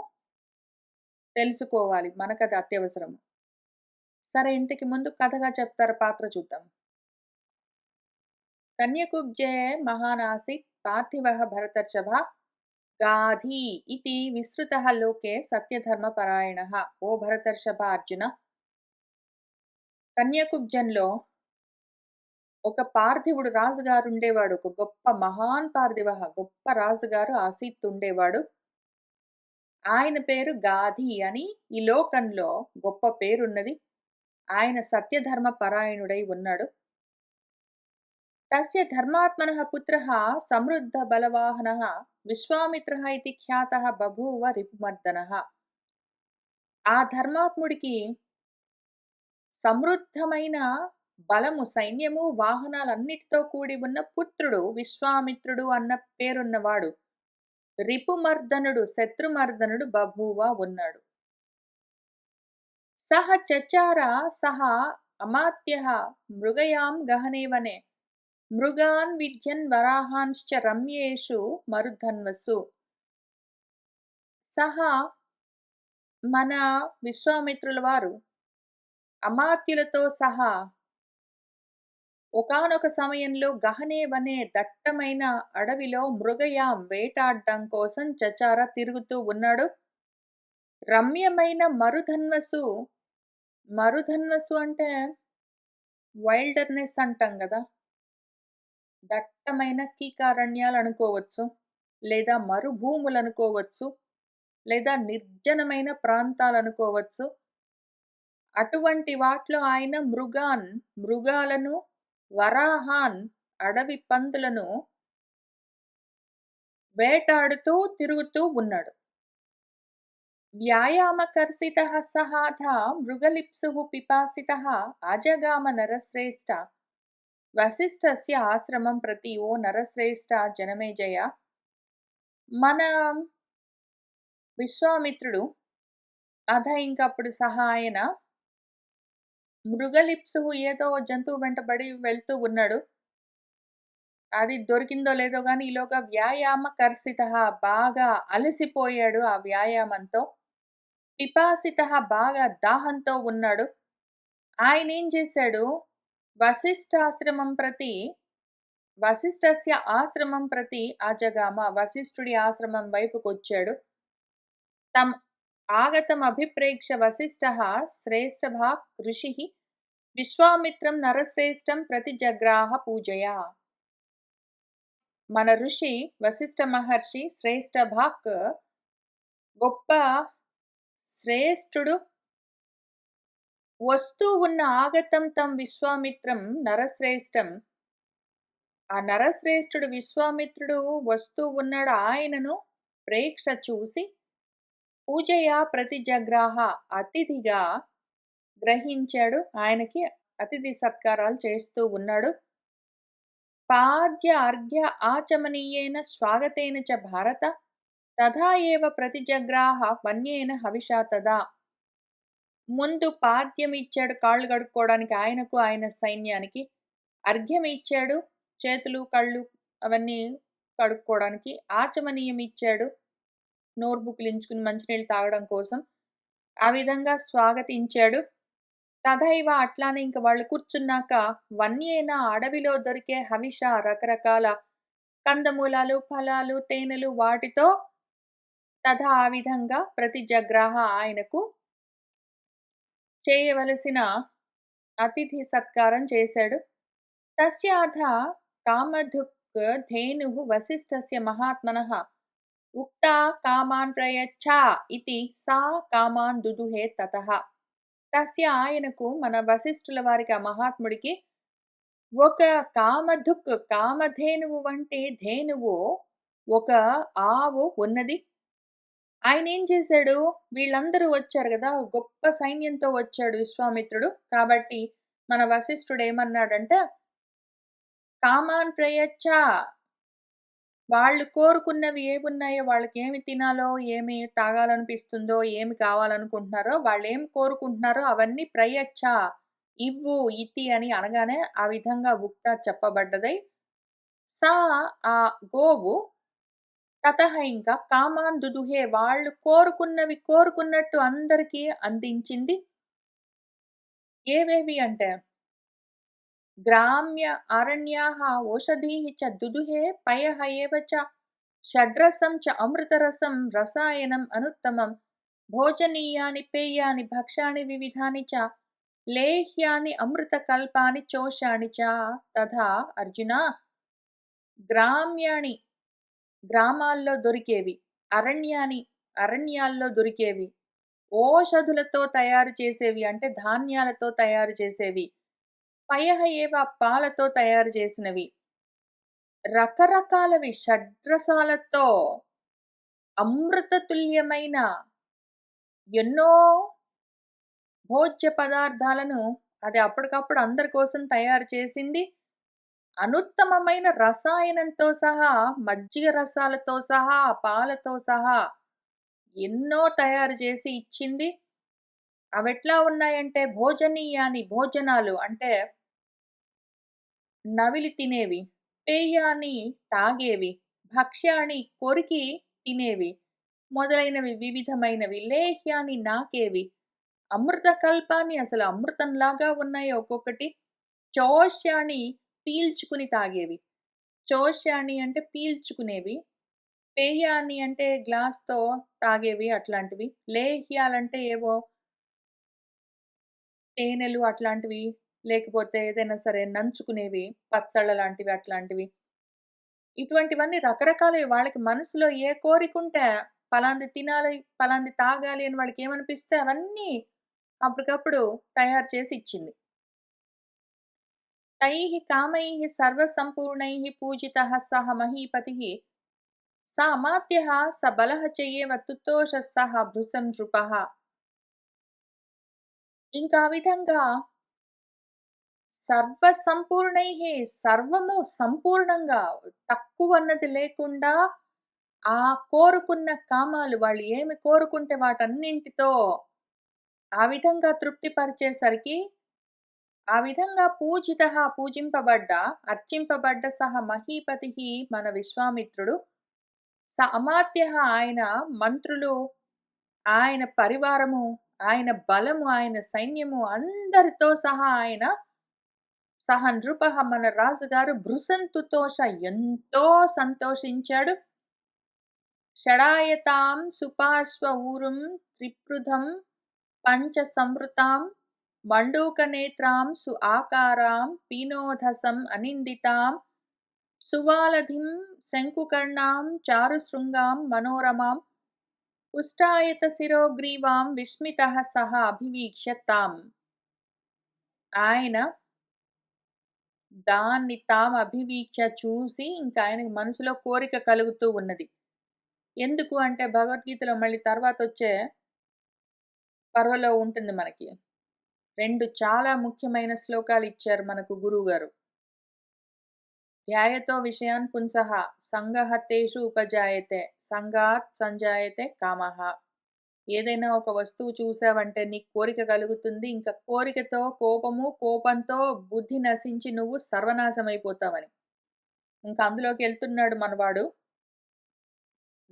తెలుసుకోవాలి. మనకది అత్యవసరము. సరే ఇంతకు ముందు కథగా చెప్తారు పాత్ర చూద్దాం. కన్యకుబ్జే మహానాసీత్ పార్థివః భరతర్షభ గాధీ ఇతి విస్తృతః లోకే సత్యధర్మపరాయణః. ఓ భరతర్షభ అర్జున, కన్యకుబ్జంలో ఒక పార్థివుడు రాజుగారు ఉండేవాడు. ఒక గొప్ప మహాన్ పార్థివః గొప్ప రాజుగారు ఆసీత్ ఉండేవాడు. ఆయన పేరు గాధి అని ఈ లోకంలో గొప్ప పేరున్నది. ఆయన సత్యధర్మ పరాయణుడై ఉన్నాడు. తస్య ధర్మాత్మనః పుత్రః సమృద్ధ బలవాహనః విశ్వామిత్రః ఇతి ఖ్యాతః బభూవ రిపుమర్దనః. ఆ ధర్మాత్ముడికి సమృద్ధమైన బలము, సైన్యము, వాహనాలన్నిటితో కూడి ఉన్న పుత్రుడు విశ్వామిత్రుడు అన్న పేరున్నవాడు. రిపుమర్దనుడు, శత్రుమర్దనుడు బభూవ ఉన్నాడు. సహ చచార సహ అమాత్యః మృగయాం గహనే వనే మృగాన్ విద్యన్ వరాహాంశ్చ రమ్యేషు మరుధన్వసు. సహా మన విశ్వామిత్రుల వారు అమాత్యులతో సహా ఒకానొక సమయంలో గహనే వనే దట్టమైన అడవిలో మృగయాం వేటాడడం కోసం చచార తిరుగుతూ ఉన్నాడు. రమ్యమైన మరుధన్వసు, మరుధన్వసు అంటే వైల్డర్నెస్ అంటాం కదా, దట్టమైన కీకారణ్యాలు అనుకోవచ్చు, లేదా మరుభూములు అనుకోవచ్చు, లేదా నిర్జనమైన ప్రాంతాలు అనుకోవచ్చు. అటువంటి వాటిలో ఆయన మృగాలను, వరాహాన్ అడవి పందులను వేటాడుతూ తిరుగుతూ ఉన్నాడు. వ్యాయామకర్షితః సహాథ మృగలిప్సుః పిపాసితః ఆజగామ నరశ్రేష్ఠ వసిష్ఠస్య ఆశ్రమం ప్రతి. ఓ నరశ్రేష్ఠ జనమేజయ, మన విశ్వామిత్రుడు ఇంకప్పుడు సహా ఆయన మృగలిప్సుః ఏదో జంతువు వెంటబడి వెళ్తూ ఉన్నాడు. అది దొరికిందో లేదో గాని ఈలోగా వ్యాయామకర్షితః బాగా అలసిపోయాడు ఆ వ్యాయామంతో. పిపాసితః బాగా దాహంతో ఉన్నాడు. ఆయన ఏం చేశాడు, వసిష్ఠస్య ఆశ్రమం ప్రతి ఆజగామ, వశిష్ఠుడి ఆశ్రమం వైపుకొచ్చాడు. తం ఆగతం అభిప్రేక్ష వసిష్ఠః శ్రేష్ఠభాక్ ఋషిః విశ్వామిత్రం నరశ్రేష్టం ప్రతిజగ్రాహ పూజయా. మన ఋషి వశిష్ఠ మహర్షి శ్రేష్ఠభాక్ గొప్ప శ్రేష్ఠుడు వస్తూ ఉన్న ఆగతం తం విశ్వామిత్రం నరశ్రేష్టం, ఆ నరశ్రేష్ఠుడు విశ్వామిత్రుడు వస్తూ ఉన్నాడు. ఆయనను ప్రేక్ష చూసి పూజయా ప్రతిజగ్రాహ అతిథిగా గ్రహించాడు. ఆయనకి అతిథి సత్కారాలు చేస్తూ ఉన్నాడు. పాద్య అర్ఘ్య ఆచమనీయేన స్వాగతేన చ భారత తథా ఏవ ప్రతిజగ్రాహ వన్యేన హవిషా తదా. ముందు పాద్యం ఇచ్చాడు కాళ్ళు కడుక్కోవడానికి ఆయనకు, ఆయన సైన్యానికి. అర్ఘ్యం ఇచ్చాడు చేతులు కళ్ళు అవన్నీ కడుక్కోవడానికి. ఆచమనీయం ఇచ్చాడు నోరు బుక్కిలించుకుని మంచినీళ్ళు తాగడం కోసం. ఆ విధంగా స్వాగతించాడు. తథైవ అట్లానే ఇంక వాళ్ళు కూర్చున్నాక వన్యేన అడవిలో దొరికే హవిష రకరకాల కందమూలాలు, ఫలాలు, తేనెలు వాటితో తథా ఆ విధంగా ప్రతిజగ్రాహ ఆయనకు చేయవలసిన అతిథి సత్కారం చేశాడు. తస్యాథ కామధుక్ ధేనుః వసిష్ఠస్య మహాత్మనః ఉక్తా కామాన్ ప్రయచ్చా ఇతి సా కామాన్ దుదుహే తతః. తస్య ఆయనకు మన వశిష్ఠుల వారికి ఆ మహాత్ముడికి ఒక కామధేనువు వంటి ధేనువు ఒక ఆవు ఉన్నది. ఆయనేం చేశాడు, వీళ్ళందరూ వచ్చారు గదా! గొప్ప సైన్యంతో వచ్చాడు విశ్వామిత్రుడు. కాబట్టి మన వశిష్ఠుడేమన్నాడంటే, "కామాన్ ప్రయచ్చ" వాళ్ళు కోరుకున్నవి ఏవున్నాయో, వాళ్ళకేమి తినాలో, ఏమి తాగాలనిపిస్తుందో, ఏమి కావాలనుకుంటున్నారో, వాళ్ళేం కోరుకుంటున్నారో అవన్నీ ప్రయచ్చ ఇవ్వు, ఇతి అని అనగానే ఆ విధంగా ఉక్త చెప్పబడ్డదై, సా ఆ గోవు తతహ ఇంకా కామాన్ దుదుహే వాళ్ళు కోరుకున్నవి కోరుకున్నట్టు అందరికీ అందించింది. ఏవేవి అంటే గ్రామ్య అరణ్యాః ఓషధీః చ దుదుహే పయః ఏవ చ షడ్రసం చ అమృతరసం రసాయనం అనుత్తమం భోజనీయాని పేయాని భక్షాని వివిధాని చ లేహ్యాని అమృతకల్పాని చోషాని చ తథా అర్జున గ్రామ్యాణి గ్రామాల్లో దొరికేవి, అరణ్యాల్లో దొరికేవి, ఓషధులతో తయారు చేసేవి అంటే ధాన్యాలతో తయారు చేసేవి, పయః ఏవ పాలతో తయారు చేసినవి, రకరకాలవి షడ్రసాలతో అమృతతుల్యమైన ఎన్నో భోజ్య పదార్థాలను అది అప్పటికప్పుడు అందరి కోసం తయారు చేసింది. అనుత్తమమైన రసాయనంతో సహా, మజ్జిగ రసాలతో సహా, పాలతో సహా ఎన్నో తయారు చేసి ఇచ్చింది. అవెట్లా ఉన్నాయంటే భోజనీయాని భోజనాలు అంటే నవిలి తినేవి, పేయాని తాగేవి, భక్ష్యాని కొరికి తినేవి, మొదలైనవి వివిధమైనవి, లేహ్యాని నాకేవి, అమృత కల్పాన్ని అసలు అమృతంలాగా ఉన్నాయి ఒక్కొక్కటి, చోష్యాని పీల్చుకుని తాగేవి. చోష్యాని అంటే పీల్చుకునేవి. పేయాని అంటే గ్లాస్‌తో తాగేవి అట్లాంటివి. లేహ్యాలంటే ఏవో తేనెలు అట్లాంటివి, లేకపోతే ఏదైనా సరే నంచుకునేవి, పచ్చళ్ళ లాంటివి అట్లాంటివి. ఇటువంటివన్నీ రకరకాలవి వాళ్ళకి మనసులో ఏ కోరికుంటే పలాంది తినాలి, పలాంది తాగాలి అని వాళ్ళకేమనిపిస్తే అవన్నీ అప్పటికప్పుడు తయారు చేసి ఇచ్చింది. తైః కామైః సర్వసంపూర్ణైః పూజితః సః మహీపతిః స అమాత్యః స బలః చ ఏవ తుతోషః సః భృశం నృపః. ఇంకా ఆ విధంగా సర్వసంపూర్ణైః సర్వము సంపూర్ణంగా తక్కువన్నది లేకుండా ఆ కోరుకున్న కామాలు వాళ్ళు ఏమి కోరుకుంటే వాటన్నింటితో ఆ విధంగా తృప్తిపరిచేసరికి ఆ విధంగా పూజింపబడ్డ, అర్చింపబడ్డ సహ మహీపతిః మన విశ్వామిత్రుడు, స అమాత్యః ఆయన మంత్రులు, ఆయన పరివారము, ఆయన బలము, ఆయన సైన్యము అందరితో సహా ఆయన సహ నృపః మన రాజుగారు భృశంతుతోష ఎంతో సంతోషించాడు. షడాయతాం సుపార్శ్వ ఊరుం త్రిపృధం పంచ సంవృతాం మండూకనేత్రాం సు ఆకారాం పీనోధసం అనిందితాం సువాలధిం శంకుకర్ణాం చారుశృంగాం మనోరమాం పుష్టాయత శిరోగ్రీవాం విస్మితః సహ అభివీక్ష్య తాం. ఆయన దాన్ని తాము అభివీక్ష చూసి ఇంకా ఆయనకు మనసులో కోరిక కలుగుతూ ఉన్నది. ఎందుకు అంటే భగవద్గీతలో మళ్ళీ తర్వాతొచ్చే పర్వలో ఉంటుంది మనకి. 2 చాలా ముఖ్యమైన శ్లోకాలిచ్చారు మనకు గురువుగారు. ధ్యాయతో విషయాన్ పుంసః సంగః తేషు ఉపజాయతే సంగాత్ సంజాయతే కామః. ఏదైనా ఒక వస్తువు చూసావంటే నీకు కోరిక కలుగుతుంది. ఇంకా కోరికతో కోపంతో బుద్ధి నశించి నువ్వు సర్వనాశమైపోతావని. ఇంకా అందులోకెళ్తున్నాడు మనవాడు.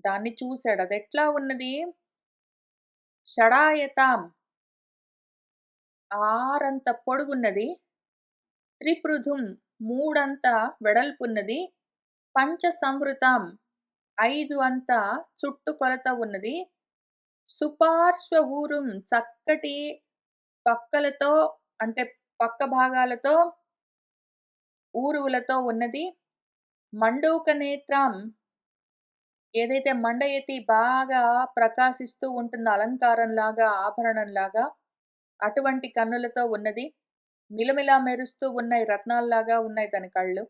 దాన్ని చూసాడు. అదెట్లా ఉన్నది? షడాయతాం ఆరంత పొడుగున్నది. త్రిపృథుం మూడంత వెడల్పున్నది. పంచ సంవృతాం 5 అంత చుట్టుకొలత ఉన్నది. సుపార్శ్వ ఊరుం చక్కటి పక్కలతో అంటే పక్క భాగాలతో ఊరువులతో ఉన్నది. మండూక నేత్రం ఏదైతే మండయతి బాగా ప్రకాశిస్తూ ఉంటుందో అలంకారంలాగా, ఆభరణంలాగా అటువంటి కన్నులతో ఉన్నది. మిలమిలా మెరుస్తూ ఉన్నాయి, రత్నాల్లాగా ఉన్నాయి దాని కళ్ళు.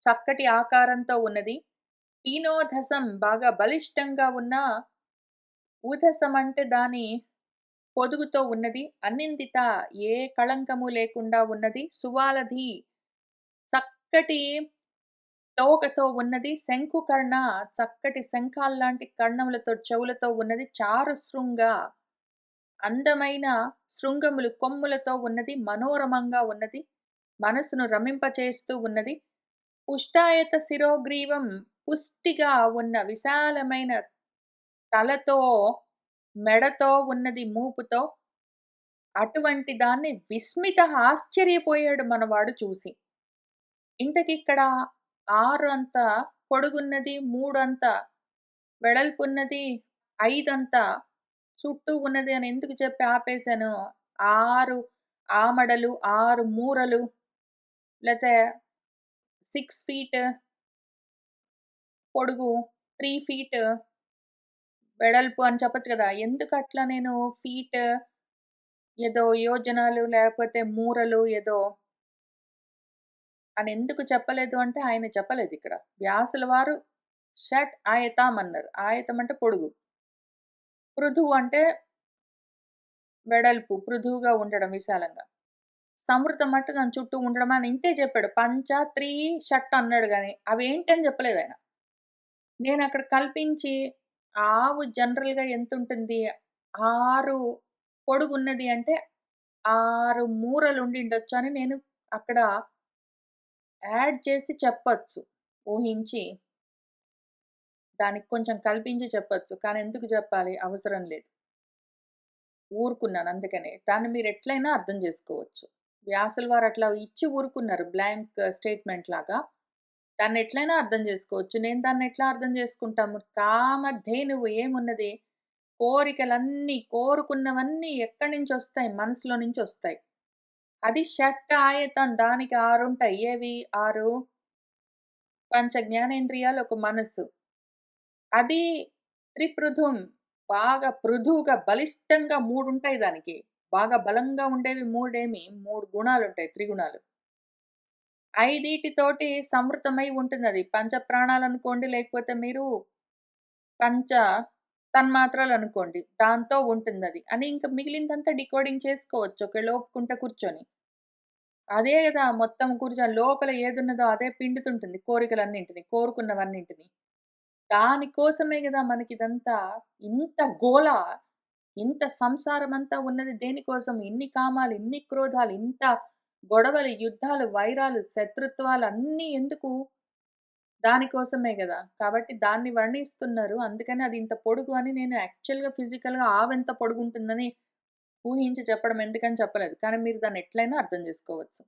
చక్కటి ఆకారంతో ఉన్నది. పీనోధసం బాగా బలిష్టంగా ఉన్న, ఊధసం అంటే దాని పొదుగుతో ఉన్నది. అనిందిత ఏ కళంకము లేకుండా ఉన్నది. సువాలధి చక్కటి తోకతో ఉన్నది. శంఖుకర్ణ చక్కటి శంఖాల్లాంటి కర్ణములతో చెవులతో ఉన్నది. చారుశృంగ అందమైన శృంగములు కొమ్ములతో ఉన్నది. మనోరమంగా ఉన్నది. మనసును రమింపచేస్తూ ఉన్నది. పుష్టాయత శిరోగ్రీవం పుష్టిగా ఉన్న విశాలమైన తలతో, మెడతో ఉన్నది, మూపుతో. అటువంటి దాన్ని విస్మిత ఆశ్చర్యపోయాడు మనవాడు చూసి. ఇంతకిక్కడ 6 అంత పొడుగున్నది, 3 అంత వెడల్పున్నది, 5 అంత చుట్టూ ఉన్నది అని ఎందుకు చెప్పి ఆపేశాను. 6 ఆమడలు, 6 మూరలు, లేతే 6 ఫీట్ పొడుగు, 3 ఫీట్ వెడల్పు అని చెప్పొచ్చు కదా! ఎందుకట్లా నేను ఫీట్ ఏదో యోజనాలు లేకపోతే మూరలు ఏదో అని ఎందుకు చెప్పలేదు అంటే ఆయన చెప్పలేదిక్కడ. వ్యాసుల వారు షట్ ఆయతాం అన్నారు. ఆయతం అంటే పొడుగు. పృథువు అంటే వెడల్పు, పృథువుగా ఉండడం విశాలంగా. సమృద్ధం అంటే దాని చుట్టూ ఉండడం అని ఇంతే చెప్పాడు. పంచ, త్రీ, షట్ అన్నాడు గాని అవేంటని చెప్పలేదాయన. నేనక్కడ కల్పించి ఆవు జనరల్‌గా ఎంతుంటుంది? 6 పొడుగున్నది అంటే 6 మూరలు ఉండిండొచ్చు అని నేను అక్కడ యాడ్ చేసి చెప్పొచ్చు. ఊహించి దానికి కొంచెం కల్పించి చెప్పొచ్చు. కానీ ఎందుకు చెప్పాలి? అవసరం లేదు. ఊరుకున్నాను అందుకనే. దాన్ని మీరెట్లైనా అర్థం జేసుకోవచ్చు. వ్యాసుల వారు అట్లా ఇచ్చి ఊరుకున్నారు బ్లాంక్ స్టేట్‌మెంట్ లాగా. దాన్నెట్లైనా అర్థం జేసుకోవచ్చు. నేను దాన్నెట్లా అర్థం జేసుకుంటాము? కామధేనువు ఏమున్నది? కోరికలన్నీ, కోరుకున్నవన్నీ ఎక్కడి నుంచొస్తాయి? మనసులో నుంచొస్తాయి. అది షట్టాయతం దానికి 6 ఉంటాయి. ఏవి 6? పంచ జ్ఞానేంద్రియాలు, ఒక మనస్సు. అది త్రిపృథుం. బాగా పృథువుగా బలిష్టంగా 3 ఉంటాయి దానికి. బాగా బలంగా ఉండేవి 3 గుణాలుంటాయి, త్రిగుణాలు. ఐదీటితోటి సంవృతమై ఉంటుందది. పంచ ప్రాణాలనుకోండి, లేకపోతే మీరు పంచ తన్మాత్రలనుకోండి. దాంతో ఉంటుందది. అని ఇంక మిగిలిందంతా డీకోడింగ్ చేసుకోవచ్చు ఒకవేళ ఓపుకుంట కూర్చొని. అదే గదా! మొత్తం కూర్చొని లోపల ఏదున్నదో అదే పిండుతుంటుంది కోరికలన్నింటిని, కోరుకున్నవన్నింటిని. దాని కోసమే గదా మనకిదంతా. ఇంత గోల, ఇంత సంసారమంతా ఉన్నది దేనికోసం? ఇన్ని కామాలు, ఇన్ని క్రోధాలు, ఇంత గొడవలు, యుద్ధాలు, వైరాలు, శత్రుత్వాలు అన్నీ ఎందుకు? దానికోసమే గదా! కాబట్టి దాన్ని వర్ణిస్తున్నారు. అందుకని అది ఇంత పొడుగు అని నేను యాక్చువల్‌గా ఫిజికల్‌గా ఆవెంత పొడుగుంటుందని ఊహించి చెప్పడం ఎందుకని చెప్పలేదు. కానీ మీరు దాన్ని ఎట్లైనా అర్థం జేసుకోవచ్చు.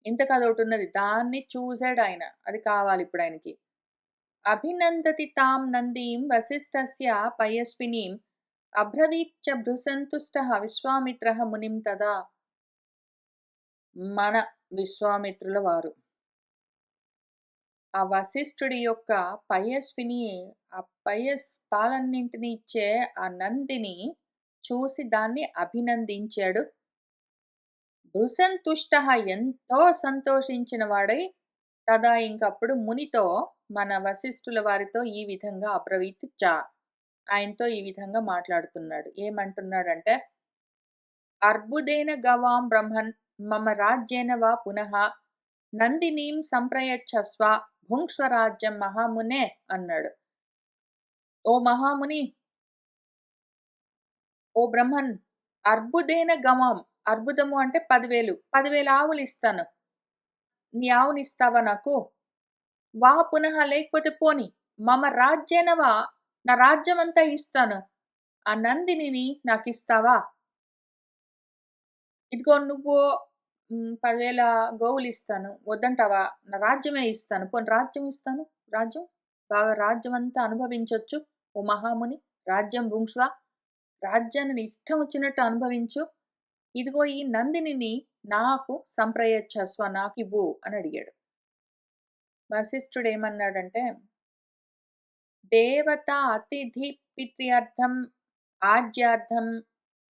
ఇంతకదోటున్నది. దాన్ని చూసాడాయన. అది కావాలిప్పుడాయనకి. అభినందతి తాం నందీం వసిష్ఠస్య పయస్వినీం అబ్రవీచ్చ భృశంతుష్టః విశ్వామిత్రః మునిం తదా. మన విశ్వామిత్రుల వారు. ఆ వశిష్ఠుడి యొక్క పయస్విని, ఆ పాలన్నింటిని ఇచ్చే ఆ నందిని చూసి దాన్ని అభినందించాడు. భృశంతుష్టః ఎంతో సంతోషించిన వాడై తదా ఇంకప్పుడు మునితో, మన వశిష్ఠుల వారితో ఈ విధంగా అబ్రవీత్ ఆయనతో ఈ విధంగా మాట్లాడుతున్నాడు. ఏమంటున్నాడంటే, అర్బుదేన గవాం బ్రహ్మన్ మమ రాజ్యేన వా పునః నందినీం సంప్రయచ్చస్వ భుంక్ష్వ రాజ్యం మహామునే అన్నాడు. ఓ మహాముని, ఓ బ్రహ్మన్, అర్బుదేన గవాం, అర్బుదము అంటే 10,000, 10,000 ఆవులు ఇస్తాను. నీ ఆవునిస్తావా నాకు? వా పునః లేకపోతే పోని. మమ రాజ్యేన వా, నా రాజ్యమంతా ఇస్తాను. ఆ నందినిని నాకిస్తావా? ఇదిగో నువ్వు 10,000 గోవులిస్తాను. వద్దంటావా? నా రాజ్యమే ఇస్తాను. పోనీ రాజ్యం ఇస్తాను. రాజ్యం బాగా రాజ్యమంతా అనుభవించొచ్చు. ఓ మహాముని, రాజ్యం భుంక్ష్వ, రాజ్యాన్ని నీ ఇష్టం వచ్చినట్టు అనుభవించు. ఇదిగో ఈ నందినిని నాకు సంప్రయచ్చస్వ, నాకివ్వు అని అడిగాడు. వశిష్ఠుడేమన్నాడంటే, దేవత అతిథి పిత్ర్యర్థం ఆజ్యార్థం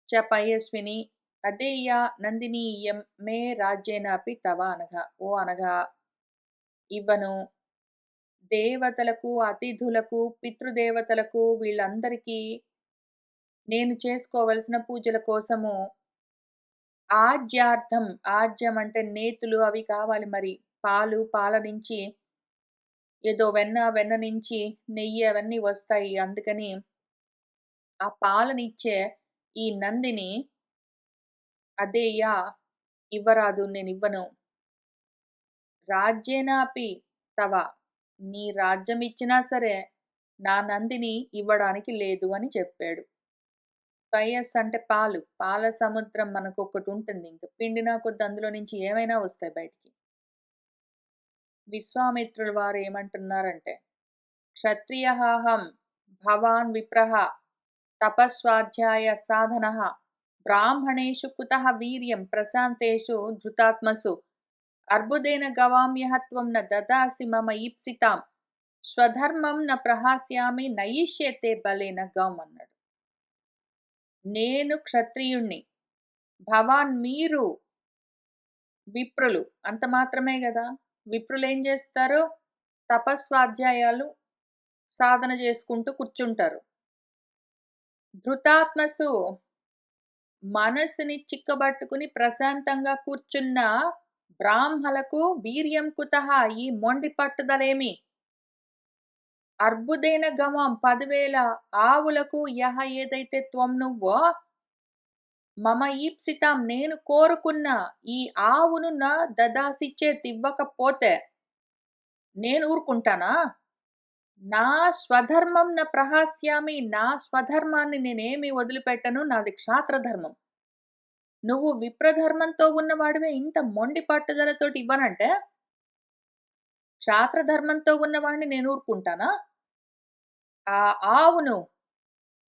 చ పయస్విని అదేయా నందినీయం మే రాజ్యేనాపి తవ అనగా, ఓ అనగా ఇవ్వను. దేవతలకు, అతిథులకు, పితృదేవతలకు వీళ్ళందరికీ నేను చేసుకోవలసిన పూజల కోసము ఆజ్యార్థం, ఆజ్యం అంటే నేతులు అవి కావాలి మరి. పాలు, పాల నుంచి ఏదో వెన్న, వెన్న నుంచి నెయ్యి అవన్నీ వస్తాయి. అందుకని ఆ పాలనిచ్చే ఈ నందిని అదేయా ఇవ్వరాదు, నేనివ్వను. రాజ్యేనాపి తవ, నీ రాజ్యం ఇచ్చినా సరే నా నందిని ఇవ్వడానికి లేదు అని చెప్పాడు. పయస్ అంటే పాలు. పాల సముద్రం మనకొకటుంటుంది. ఇంక పిండినా కొద్దీ అందులో నుంచి ఏమైనా వస్తాయి బయటికి. విశ్వామిత్రుల వారు ఏమంటున్నారంటే, క్షత్రియః భవాన్ విప్రః తపస్వాధ్యాయ సాధనః బ్రాహ్మణేషు కుతః వీర్యం ప్రశాంతేషు ధృతాత్మసు అర్బుదేన గవామ్యః త్వం న దదాసి మమ ఈప్సితాం స్వధర్మం న ప్రహాస్యామి నయిష్యతే బలేన గౌమ్ అన్నాడు. నేను క్షత్రియుణ్ణి, భవాన్ మీరు విప్రులు. అంత మాత్రమే గదా! విప్రులేం జేస్తారు? తపస్వాధ్యాయాలు సాధన చేసుకుంటూ కూర్చుంటారు. ధృతాత్మసు మనసుని చిక్కబట్టుకుని ప్రశాంతంగా కూర్చున్న బ్రాహ్మలకు వీర్యం కుతః, ఈ మొండి పట్టుదలేమి? అర్బుదేన గవాం 10,000 ఆవులకు యహ ఏదైతే త్వం నువ్వో మమ ఈప్సితాం నేను కోరుకున్న ఈ ఆవును నా దదాసిచ్చేతివ్వకపోతే నేను ఊరుకుంటానా? నా స్వధర్మం న ప్రహాస్యామి, నా స్వధర్మాన్ని నేనేమి వదిలిపెట్టను, నాది క్షాత్రధర్మం. నువ్వు విప్రధర్మంతో ఉన్నవాడివే ఇంత మొండి పట్టుదలతోటి ఇవ్వనంటే, క్షాత్రధర్మంతో ఉన్నవాడిని నేను ఊరుకుంటానా? ఆ ఆవును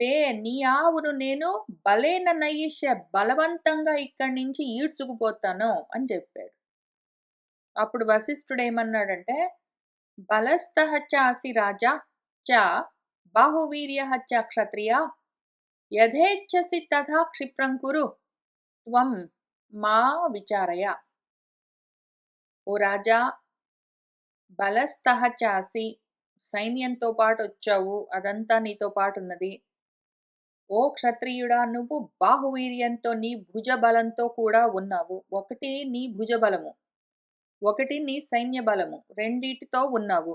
తే నీ ఆవును నేను బలేన నయిష్య బలవంతంగా ఇక్కడి నుంచి ఈడ్చుకుపోతాను అని చెప్పాడు. అప్పుడు వశిష్ఠుడేమన్నాడంటే, బలస్తః చాసి రాజా చ బాహువీర్యః చ క్షత్రియా యథేచ్ఛసి తథా క్షిప్రం కురు త్వం మా విచారయ. ఓ రాజా, బలస్తః చాసి సైన్యంతో పాటు వచ్చావు, అదంతా నీతో పాటున్నది. ఓ క్షత్రియుడా, నువ్వు బాహువీర్యంతో నీ భుజబలంతో కూడా ఉన్నావు. ఒకటి నీ భుజబలము, ఒకటి నీ సైన్య బలము, రెండిటితో ఉన్నావు.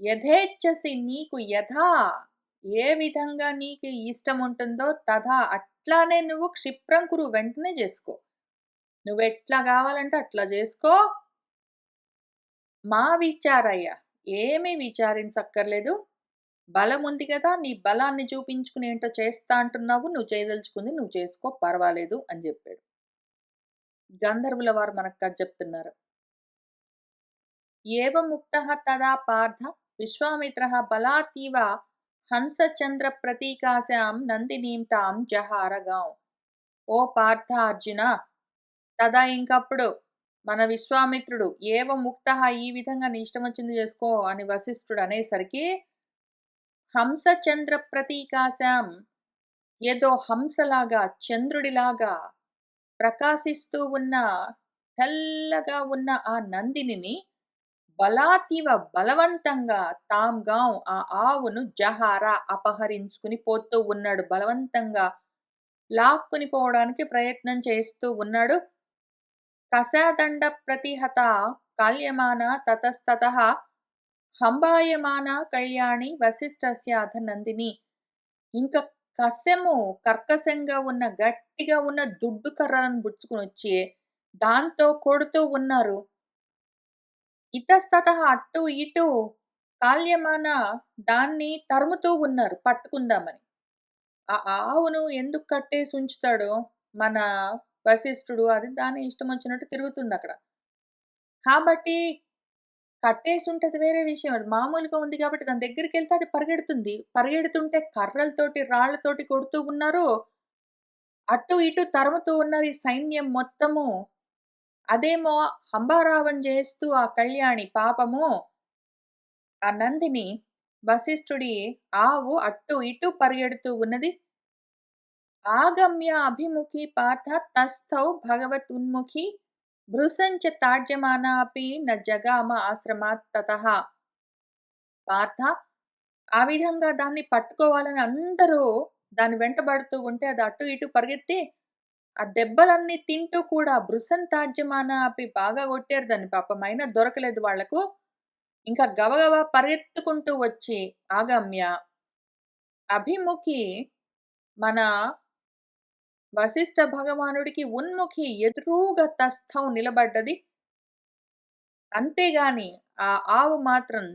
యథేచ్ఛసి నీకు యథా ఏ విధంగా నీకు ఇష్టం ఉంటుందో తథా అట్లానే నువ్వు క్షిప్రం కురు వెంటనే చేసుకో. నువ్వెట్లా కావాలంటే అట్లా చేసుకో. మా విచారయ్య, ఏమీ విచారించక్కర్లేదు. బలం ఉంది కదా, నీ బలాన్ని చూపించుకుని ఏంటో చేస్తా అంటున్నావు, నువ్వు చేయదలుచుకుంది నువ్వు చేసుకో, పర్వాలేదు అని చెప్పాడు. గంధర్వుల వారు మనకు కథ చెప్తున్నారు. ఏవముక్తః తదా పార్థ విశ్వామిత్రః బలాతీవ హంసచంద్ర ప్రతీకాశాం నందినీం తాం జహారగాం. ఓ పార్థ అర్జున, తదా ఇంకప్పుడు మన విశ్వామిత్రుడు ఏవముక్తః ఈ విధంగా నీ ఇష్టం వచ్చింది చేసుకో అని వశిష్ఠుడు అనేసరికి హంసచంద్ర ప్రతీకాశాం, ఏదో హంసలాగా చంద్రుడిలాగా ప్రకాశిస్తూ ఉన్న తెల్లగా ఉన్న ఆ నందినిని బలాతీవ బలవంతంగా తాంగాం ఆ ఆవును జహారా అపహరించుకుని పోతూ ఉన్నాడు. బలవంతంగా లాక్కుని పోవడానికి ప్రయత్నం చేస్తూ ఉన్నాడు. కశాదండ ప్రతిహత కాల్యమాన తతస్తతః హంబాయమాన కళ్యాణి వశిష్ఠస్య అధ నందిని. ఇంక కశము కర్కశంగా ఉన్న గట్టిగా ఉన్న దుడ్డు కర్రలను బుచ్చుకుని వచ్చి దాంతో కొడుతూ ఉన్నారు. ఇతస్తతః అటు ఇటు కాల్యమాన దాన్ని తరుముతూ ఉన్నారు పట్టుకుందామని. ఆ ఆవును ఎందుకు కట్టేసి ఉంచుతాడో మన వశిష్ఠుడు, అది దాని ఇష్టం వచ్చినట్టు తిరుగుతుందక్కడ. కాబట్టి కట్టేసి ఉంటది వేరే విషయం. అది మామూలుగా ఉంది కాబట్టి దాని దగ్గరికెళ్తే అది పరిగెడుతుంది. పరిగెడుతుంటే కర్రలతోటి, రాళ్ళతోటి కొడుతూ ఉన్నారు. అటు ఇటు తరుముతూ ఉన్నారు ఈ సైన్యం మొత్తము. అదేమో హంబారావం చేస్తూ ఆ కళ్యాణి పాపము ఆ నందిని వశిష్ఠుడి ఆవు అటు ఇటు పరిగెడుతూ ఉన్నది. ఆగమ్య అభిముఖి పార్థ తస్థౌ భగవతున్ముఖి భృశంచ తాడ్యమానా అపి న జగామ ఆశ్రమాత్ తతః. పార్థ ఆ విధంగా దాన్ని పట్టుకోవాలని అందరూ దాని వెంటబడుతూ ఉంటే అది అటు ఇటు పరిగెత్తి ఆ దెబ్బలన్నీ తింటూ కూడా భృశంతాడ్యమాన అపి బాగా కొట్టారు దాన్ని పాపం అయినా దొరకలేదు వాళ్లకు. ఇంకా గబగబా పరిగెత్తుకుంటూ వచ్చి ఆగమ్య అభిముఖి మన వశిష్ఠ భగవానుడికి ఉన్ముఖి ఎదురుగా తస్థం నిలబడ్డది. అంతేగాని ఆ ఆవు మాత్రం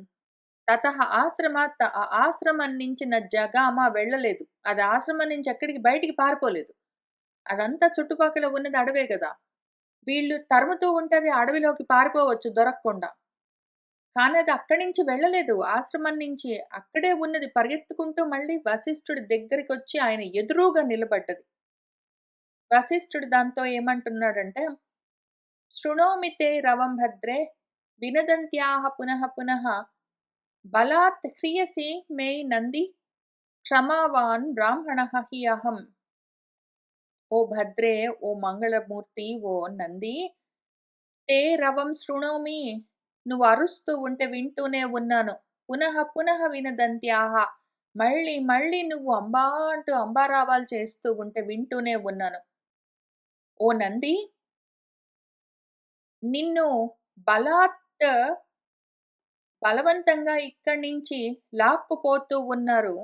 తతః ఆశ్రమాత్ ఆ ఆశ్రమం నుంచి న జగామ వెళ్ళలేదు. అది ఆశ్రమం నుంచి ఎక్కడికి బయటికి పారిపోలేదు. అదంతా చుట్టుపక్కల ఉన్నది అడవే గదా! వీళ్ళు తరుముతూ ఉంటే అది అడవిలోకి పారిపోవచ్చు దొరక్కుండా. కానీ అది అక్కడి నుంచి వెళ్ళలేదు. ఆశ్రమం నుంచి అక్కడే ఉన్నది. పరిగెత్తుకుంటూ మళ్ళీ వశిష్ఠుడి దగ్గరికొచ్చి ఆయన ఎదురుగా నిలబడ్డది. వశిష్ఠుడు దాంతో ఏమంటున్నాడంటే, శృణోమి తే రవం భద్రే వినదంత్యాః పునః పునః బలాత్ హ్రియసి మే నంది క్షమావాన్ బ్రాహ్మణః హి అహం. ఓ భద్రే, ఓ మంగళమూర్తి, ఓ నంది, తే రవం శృణోమి, నువ్వు అరుస్తూ ఉంటే వింటూనే ఉన్నాను. పునః పునః వినదంత్యాః, మళ్ళీ మళ్ళీ నువ్వు అంబా అంటూ అంబారావాలు చేస్తూ ఉంటే వింటూనే ఉన్నాను. ఓ నంది, నిన్ను బలాత్ బలవంతంగా ఇక్కడి నుంచి లాక్కుపోతూ ఉన్నారు.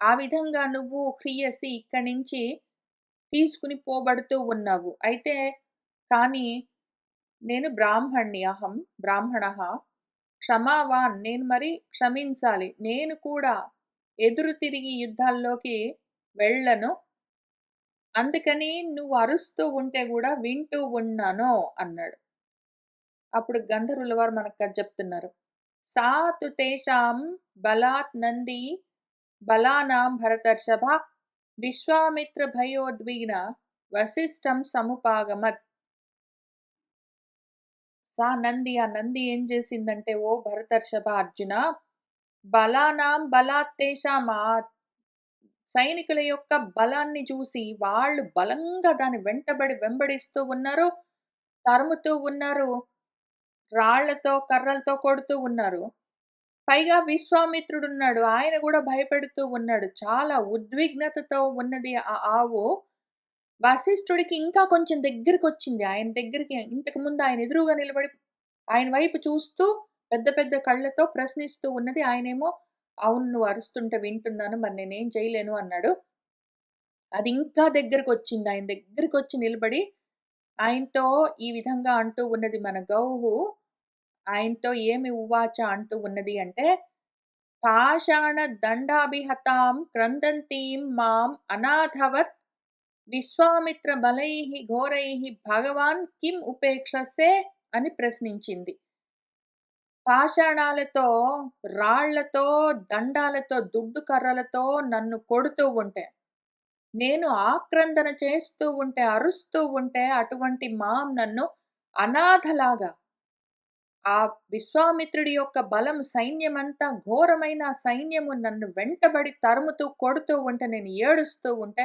ఆ విధంగా నువ్వు హ్రియసి ఇక్కడి నుంచి తీసుకుని పోబడుతూ ఉన్నావు. అయితే కానీ నేను బ్రాహ్మణ్ణి, అహం బ్రాహ్మణః క్షమావాన్, నేను మరి క్షమించాలి. నేను కూడా ఎదురు తిరిగి యుద్ధాల్లోకి వెళ్ళను. అందుకని నువ్వు అరుస్తూ ఉంటే కూడా వింటూ ఉన్నాను అన్నాడు. అప్పుడు గంధర్వుల వారు మనకు అది చెప్తున్నారు. సా తు తేషాం బలాత్ నంది బలానాం భరతర్షభ విశ్వామిత్ర భయోద్విగ్న వశిష్ఠం సముపాగమత్. సా నంది, ఆ నంది ఏం చేసిందంటే, ఓ భరతర్షభ అర్జున, బలానాం బలాత్ తేషాం, ఆ సైనికుల యొక్క బలాన్ని చూసి వాళ్ళు బలంగా దాన్ని వెంబడిస్తూ ఉన్నారు, తరుముతూ ఉన్నారు, రాళ్లతో కర్రలతో కొడుతూ ఉన్నారు. పైగా విశ్వామిత్రుడున్నాడు, ఆయన కూడా భయపెడుతూ ఉన్నాడు. చాలా ఉద్విగ్నతతో ఉన్నది ఆ ఆవు. వశిష్ఠుడికి ఇంకా కొంచెం దగ్గరికొచ్చింది. ఆయన దగ్గరికి ఇంతకు ముందు ఆయన ఎదురుగా నిలబడి ఆయన వైపు చూస్తూ పెద్ద పెద్ద కళ్ళతో ప్రశ్నిస్తూ ఉన్నది. ఆయనేమో, అవును నువ్వు అరుస్తుంటే వింటున్నాను, మరి నేనేం చేయలేను అన్నాడు. అది ఇంకా దగ్గరకొచ్చింది. ఆయన దగ్గరికొచ్చి నిలబడి ఆయనతో ఈ విధంగా అంటూ ఉన్నది మన గౌహు. ఆయనతో ఏమి ఉవాచ అంటూ ఉన్నది అంటే, పాషాణ దండాభిహతాం క్రందంతీం మాం అనాథవత్ విశ్వామిత్ర బలైః ఘోరైః భగవాన్ కిం ఉపేక్షసే అని ప్రశ్నించింది. పాషాణాలతో, రాళ్లతో, దండాలతో, దుడ్డు కర్రలతో నన్ను కొడుతూ ఉంటే, నేను ఆక్రందన చేస్తూ ఉంటే, అరుస్తూ ఉంటే, అటువంటి మాం నన్ను అనాథలాగా, ఆ విశ్వామిత్రుడి యొక్క బలం సైన్యమంతా ఘోరమైన సైన్యము నన్ను వెంటబడి తరుముతూ కొడుతూ ఉంటే, నేను ఏడుస్తూ ఉంటే,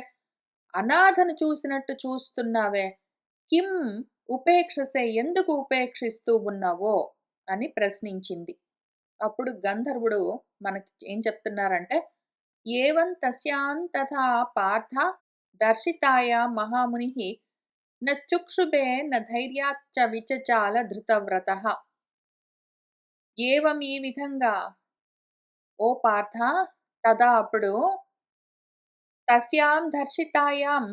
అనాథను చూసినట్టు చూస్తున్నావే, కిం ఉపేక్షసే, ఎందుకు ఉపేక్షిస్తూ ఉన్నావో అని ప్రశ్నించింది. అప్పుడు గంధర్వుడు మనకి ఏం చెప్తున్నారంటే, ఏవం తస్యాం తథా పార్థ దర్శితాయ మహామునిః న చుక్షుభే న ధైర్యాచ్చ విచచాల ధృతవ్రతః. ఏవం ఈ విధంగా, ఓ పార్థ, తదా అప్పుడు, తస్యాం దర్శితాయాం,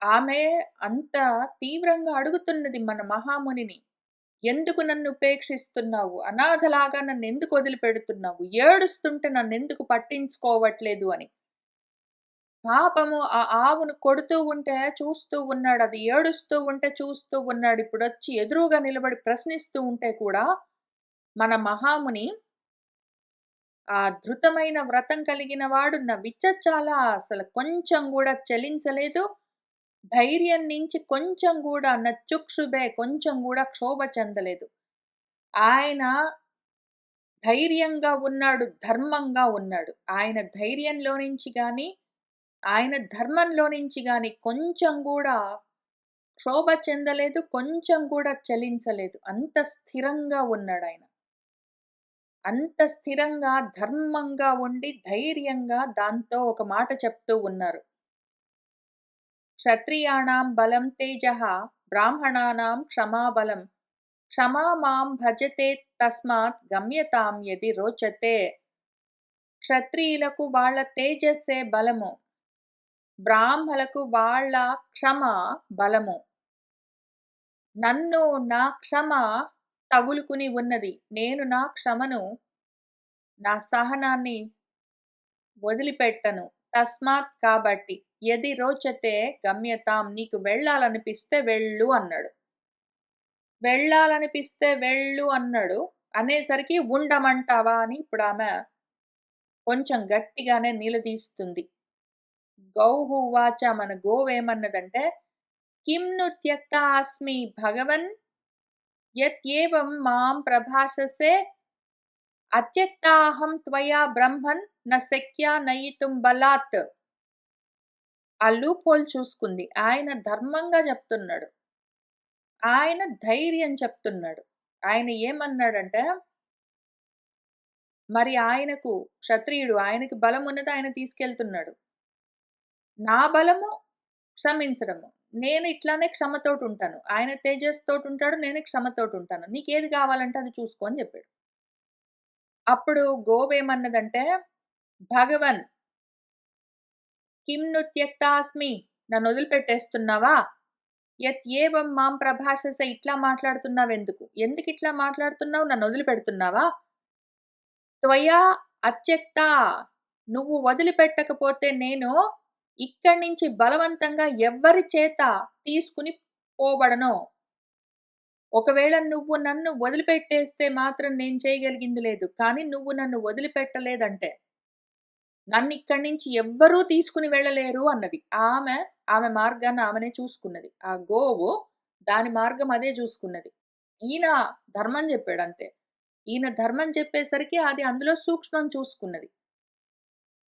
ఆమె అంత తీవ్రంగా అడుగుతున్నది మన మహామునిని, ఎందుకు నన్ను ఉపేక్షిస్తున్నావు? అనాథలాగా నన్నెందుకు వదిలిపెడుతున్నావు? ఏడుస్తుంటే నన్నెందుకు పట్టించుకోవట్లేదు అని. పాపము ఆ ఆవును కొడుతూ ఉంటే చూస్తూ ఉన్నాడు. అది ఏడుస్తూ ఉంటే చూస్తూ ఉన్నాడు. ఇప్పుడొచ్చి ఎదురుగా నిలబడి ప్రశ్నిస్తూ ఉంటే కూడా మన మహాముని ఆ ధృతమైన వ్రతం కలిగిన వాడు విచచాల, అసలు కొంచెం కూడా చలించలేదు. ధైర్యం నుంచి కొంచెం కూడా నచ్చుక్షుభే, కొంచెం కూడా క్షోభ చెందలేదు. ఆయన ధైర్యంగా ఉన్నాడు, ధర్మంగా ఉన్నాడు. ఆయన ధైర్యంలో నుంచి గాని, ఆయన ధర్మంలో నుంచి గాని కొంచెం గూడా క్షోభ చెందలేదు. కొంచెం కూడా చలించలేదు. అంత స్థిరంగా ఉన్నాడాయన. అంత స్థిరంగా, ధర్మంగా ఉండి, ధైర్యంగా దాంతో ఒక మాట చెప్తూ ఉన్నారు. క్షత్రియాణం బలం తేజః, బ్రాహ్మణానాం క్షమాబలం. క్షమా మాం భజతే తస్మాత్ గమ్యతాం యది రోచతే. క్షత్రియులకు వాళ్ళ తేజస్సే బలము. బ్రాహ్మలకు వాళ్ళ క్షమ బలము. నన్ను నా క్షమ తగులుకుని ఉన్నది. నేను నా క్షమను, నా సహనాన్ని వదిలిపెట్టను. తస్మాత్ కాబట్టి, యది రోచతే గమ్యతాం, నీకు వెళ్ళాలనిపిస్తే వెళ్ళు అన్నాడు. వెళ్ళాలనిపిస్తే వెళ్ళు అన్నాడు. అనేసరికి ఉండమంటావా అని ఇప్పుడామె కొంచెం గట్టిగానే నిలదీస్తుంది. గౌః ఉవాచ, మన గోవేమన్నదంటే, కిం ను త్యక్తా అస్మి భగవన్ యత్యేవం మాం ప్రభాషసే అత్యక్తాహం త్వయా బ్రహ్మన్ న శక్యా నయితుం బలాత్. ఆ లూప్ హోల్ చూసుకుంది. ఆయన ధర్మంగా చెప్తున్నాడు. ఆయన ధైర్యం చెప్తున్నాడు. ఆయన ఏమన్నాడంటే, మరి ఆయనకు క్షత్రియుడు, ఆయనకి బలం ఉన్నది, ఆయన తీసుకెళ్తున్నాడు. నా బలము క్షమించడము. నేను ఇట్లానే క్షమతోటుంటాను. ఆయన తేజస్సుతోటుంటాడు, నేను క్షమతోటుంటాను. నీకేది కావాలంటే అది చూసుకో అని చెప్పాడు. అప్పుడు గోవేమన్నదంటే, భగవన్ కిం ను త్యక్తాస్మి, నన్ను వదిలిపెట్టేస్తున్నావా? యత్యేవం మాం ప్రభాషస, ఇట్లా మాట్లాడుతున్నావెందుకు? ఎందుకిట్లా మాట్లాడుతున్నావు? నన్ను వదిలిపెడుతున్నావా? త్వయా అత్యక్తా, నువ్వు వదిలిపెట్టకపోతే నేను ఇక్కడి నుంచి బలవంతంగా ఎవ్వరి చేత తీసుకుని పోబడను. ఒకవేళ నువ్వు నన్ను వదిలిపెట్టేస్తే మాత్రం నేను చేయగలిగింది లేదు. కానీ నువ్వు నన్ను వదిలిపెట్టలేదంటే, నన్నిక్కడి నుంచి ఎవ్వరూ తీసుకుని వెళ్ళలేరు అన్నది. ఆమె మార్గాన్ని ఆమెనే చూసుకున్నది. ఆ గోవు దాని మార్గం అదే చూసుకున్నది. ఈయన ధర్మం చెప్పాడంతే. ఈయన ధర్మం చెప్పేసరికి అది అందులో సూక్ష్మం చూసుకున్నది.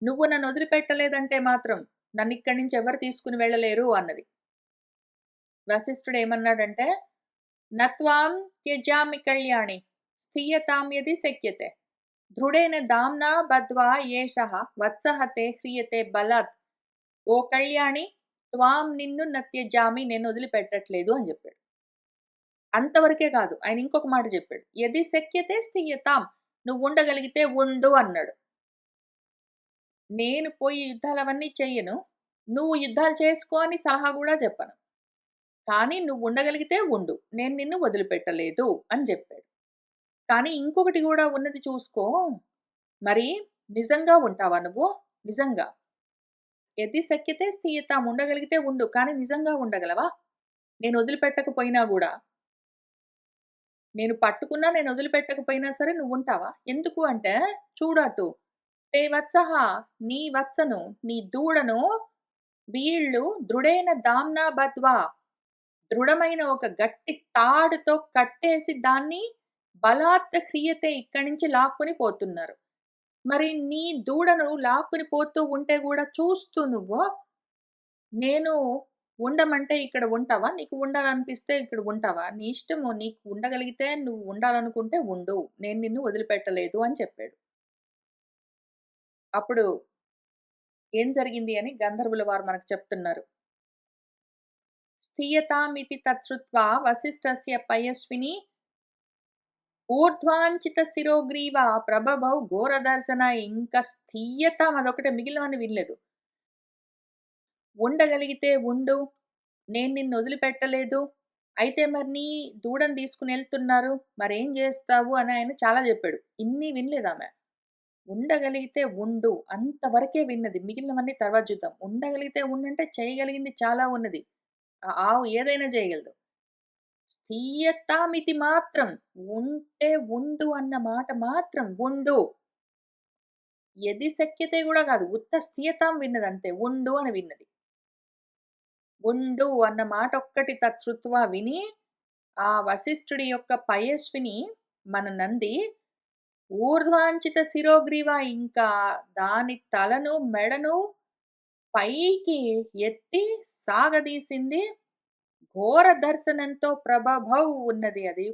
నువ్వు నన్ను వదిలిపెట్టలేదంటే మాత్రం నన్నిక్కడి నుంచి ఎవరు తీసుకుని వెళ్ళలేరు అన్నది. వశిష్ఠుడు ఏమన్నాడంటే, నత్వాం త్యజామి కళ్యాణి స్థీయతాం యది శక్యతే. దృఢేన దామ్నా బద్ధ్వా ఏషః వత్సః తే హ్రియతే బలాత్. ఓ కళ్యాణి, త్వాం నిన్ను నత్యజామి, నేను వదిలిపెట్టట్లేదు అని చెప్పాడు. అంతవరకే కాదు, ఆయన ఇంకొక మాట చెప్పాడు. యది శక్యతే స్థీయతాం, నువ్వు ఉండగలిగితే ఉండు అన్నాడు. నేను పోయి యుద్ధాలవన్నీ చెయ్యను. నువ్వు యుద్ధాలు చేసుకో అని సలహా కూడా చెప్పను. కానీ నువ్వు ఉండగలిగితే ఉండు. నేను నిన్ను వదిలిపెట్టలేదు అని చెప్పాడు. కానీ ఇంకొకటి గూడా ఉన్నది చూసుకో. మరి నిజంగా ఉంటావా నువ్వు? నిజంగా. యది శక్యతే స్థీయతాం, ఉండగలిగితే ఉండు. కానీ నిజంగా ఉండగలవా? నేను వదిలిపెట్టకపోయినా గూడా. నేను పట్టుకున్నా, నేను వదిలిపెట్టకపోయినా సరే నువ్వుంటావా? ఎందుకు అంటే, చూడటు. తే వత్సః, నీ వత్సను, నీ దూడను వీళ్ళు దృఢేన దామ్నా బద్ధ్వా, దృఢమైన ఒక గట్టి తాడుతో కట్టేసి దాన్ని బలాత్ హ్రియతే, ఇక్కడి నుంచి లాక్కొని పోతున్నారు. మరి నీ దూడను లాక్కుని పోతూ ఉంటే గూడా చూస్తూ నువ్వు, నేను ఉండమంటే ఇక్కడ ఉంటావా? నీకు ఉండాలనిపిస్తే ఇక్కడ ఉంటావా? నీ ఇష్టము. నీకు ఉండగలిగితే నువ్వు ఉండాలనుకుంటే ఉండు. నేను నిన్ను వదిలిపెట్టలేదు అని చెప్పాడు. అప్పుడు ఏం జరిగింది అని గంధర్వుల వారు మనకు చెప్తున్నారు. స్థీయతామితి తచ్చుత్వా వసిష్ఠస్య పయస్విని ఊర్ధ్వాంచిత శిరోగ్రీవ ప్రభభౌ ఘోరదర్శన. ఇంకా స్థీయతాం అదొకటే, మిగిలినవన్నీ వినలేదు. ఉండగలిగితే ఉండు. నేను నిన్ను వదిలిపెట్టలేదు. అయితే మరి నీ దూడను తీసుకునెళ్తున్నారు. మరేం జేస్తావు అని ఆయన చాలా జెప్పాడు. ఇన్ని వినలేదామె. ఉండగలిగితే ఉండు. అంతవరకే విన్నది. మిగిలినవన్నీ తర్వాత జూద్దాం. ఉండగలిగితే ఉండంటే చేయగలిగింది చాలా ఉన్నది. ఆ ఆవు ఏదైనా జేయగలదు. స్థీయతామితి మాత్రం, ఉంటే ఉండు అన్న మాట మాత్రం ఉండు. యది శక్యతే గూడా గాదు. ఉత్త స్థీయతాం విన్నదంతే. ఉండు అని విన్నది. ఉండు అన్న మాటొక్కటి తచ్చుత్వా విని, ఆ వశిష్ఠుడి యొక్క పయస్విని మన నంది ఊర్ధ్వాంచిత శిరోగ్రీవ, ఇంకా దాని తలను, మెడను పైకి ఎత్తి సాగదీసింది. ఘోర దర్శనంతో ప్రభభౌ ఉన్నది అది.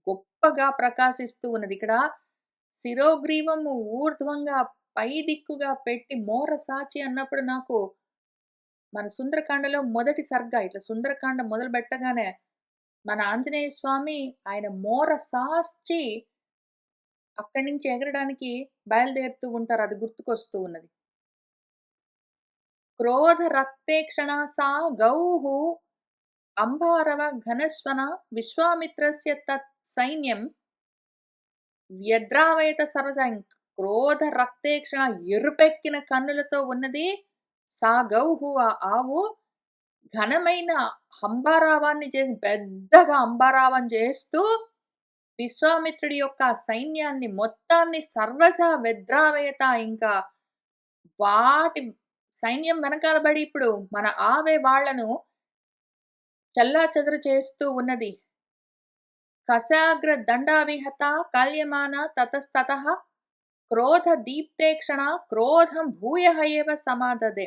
గొప్పగా ప్రకాశిస్తూ ఉన్నది. ఇక్కడ శిరోగ్రీవము ఊర్ధ్వంగా పై దిక్కుగా పెట్టి మోర సాచి అన్నప్పుడు నాకు మన సుందరకాండలో మొదటి సర్గ ఇట్లా సుందరకాండ మొదలుబెట్టగానే మన ఆంజనేయ స్వామి ఆయన మోర సాచి అక్కడి నుంచి ఎగరడానికి బయలుదేరుతూ ఉంటారు. అది గుర్తుకొస్తూ ఉన్నది. క్రోధ రక్తేక్షణ సా గౌః అంబారవ ఘనస్వన విశ్వామిత్రస్య తత్ సైన్యం వ్యద్రావయత సర్వసైన్ క్రోధ రక్తేక్షణ ఎరుపెక్కిన కన్నులతో ఉన్నది. సా గౌహు ఆ ఆవు ఘనమైన అంబారావాన్ని చేసి పెద్దగా అంబారావం చేస్తూ విశ్వామిత్రుడి యొక్క సైన్యాన్ని మొత్తాన్ని సర్వసా వ్యద్రావయత ఇంకా వాటి సైన్యం వెనకాల బడి ఇప్పుడు మన ఆవే వాళ్లను చెల్లాచెదరు చేస్తూ ఉన్నది. కసాగ్ర దండావిహత కల్యమాన తతస్తతః క్రోధ దీప్తేక్షణ క్రోధం భూయః ఏవ సమాదదే.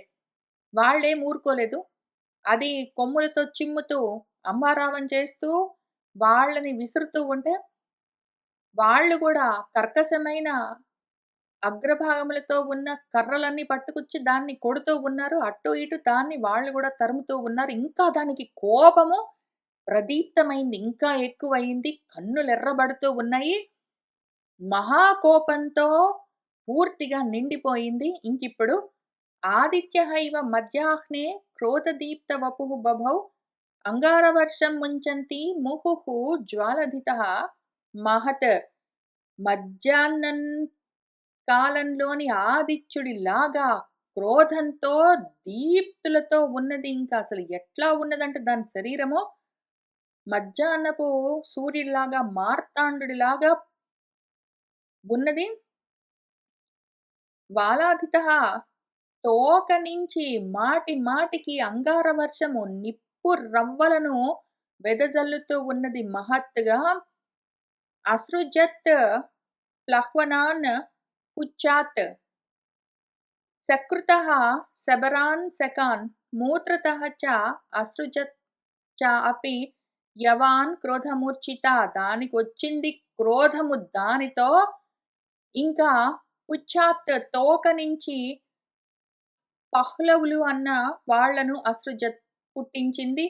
వాళ్ళేం ఊరుకోలేదు. అది కొమ్ములతో చిమ్ముతూ అంబారావం చేస్తూ వాళ్ళని విసురుతూ ఉంటే వాళ్ళు కూడా కర్కశమైన అగ్రభాగములతో ఉన్న కర్రలన్నీ పట్టుకొచ్చి దాన్ని కొడుతూ ఉన్నారు. అటు ఇటు దాన్ని వాళ్ళు కూడా తరుముతూ ఉన్నారు. ఇంకా దానికి కోపము ప్రదీప్తమైంది. ఇంకా ఎక్కువయింది. కన్నులెర్రబడుతూ ఉన్నాయి. మహాకోపంతో పూర్తిగా నిండిపోయింది. ఇంకిప్పుడు ఆదిత్యహైవ మధ్యాహ్నే క్రోధదీప్త వపుః బభౌ అంగారవర్షం ముంచంతి ముహుః జ్వాలధితః మహత్. మధ్యాహ్నం కాలంలోని ఆదిత్యుడిలాగా క్రోధంతో దీప్తులతో ఉన్నది. ఇంకా అసలు ఎట్లా ఉన్నదంటే దాని శరీరము మధ్యాహ్నపు సూర్యుడిలాగా మార్తాండుడిలాగా ఉన్నది. వాలాధితః తోక నుంచి మాటి మాటికి అంగార వర్షము నిప్పు రవ్వలను వెదజల్లుతూ ఉన్నది మహత్తుగా. అసృజత్ ప్లహ్వనాన్ పుచ్చాత్ సకృతః శబరాన్ శకాన్ మూత్రతః చ అసృజత్ చ అపి యవాన్ క్రోధమూర్ఛిత. దానికొచ్చింది క్రోధము దానితో. ఇంకా పుచ్చాత్ తోక నుంచి పహ్లవులు అన్న వాళ్లను అసృజత్ పుట్టించింది.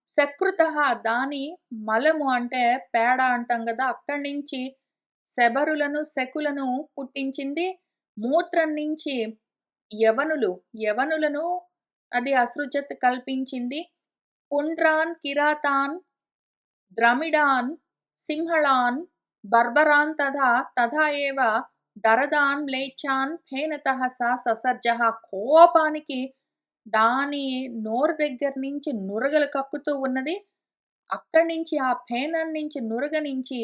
సకృతః దాని మలము అంటే పేడ అంటాం కదా, అక్కడి నుంచి శబరులను శకులను పుట్టించింది. మూత్రం నుంచి యవనులను అది అసృజత్ కల్పించింది. పుండ్రాన్ కిరాతాన్ ద్రమిడాన్ సింహళాన్ బర్బరాన్ తథా ఏవ దరదాన్ మ్లేచ్ఛాన్ ఫేనతః సా ససర్జః. కోపానికి దాని నోరు దగ్గర నుంచి నురగలు కక్కుతూ ఉన్నది. అక్కడి నుంచి ఆ ఫేనం నుంచి నురగ నుంచి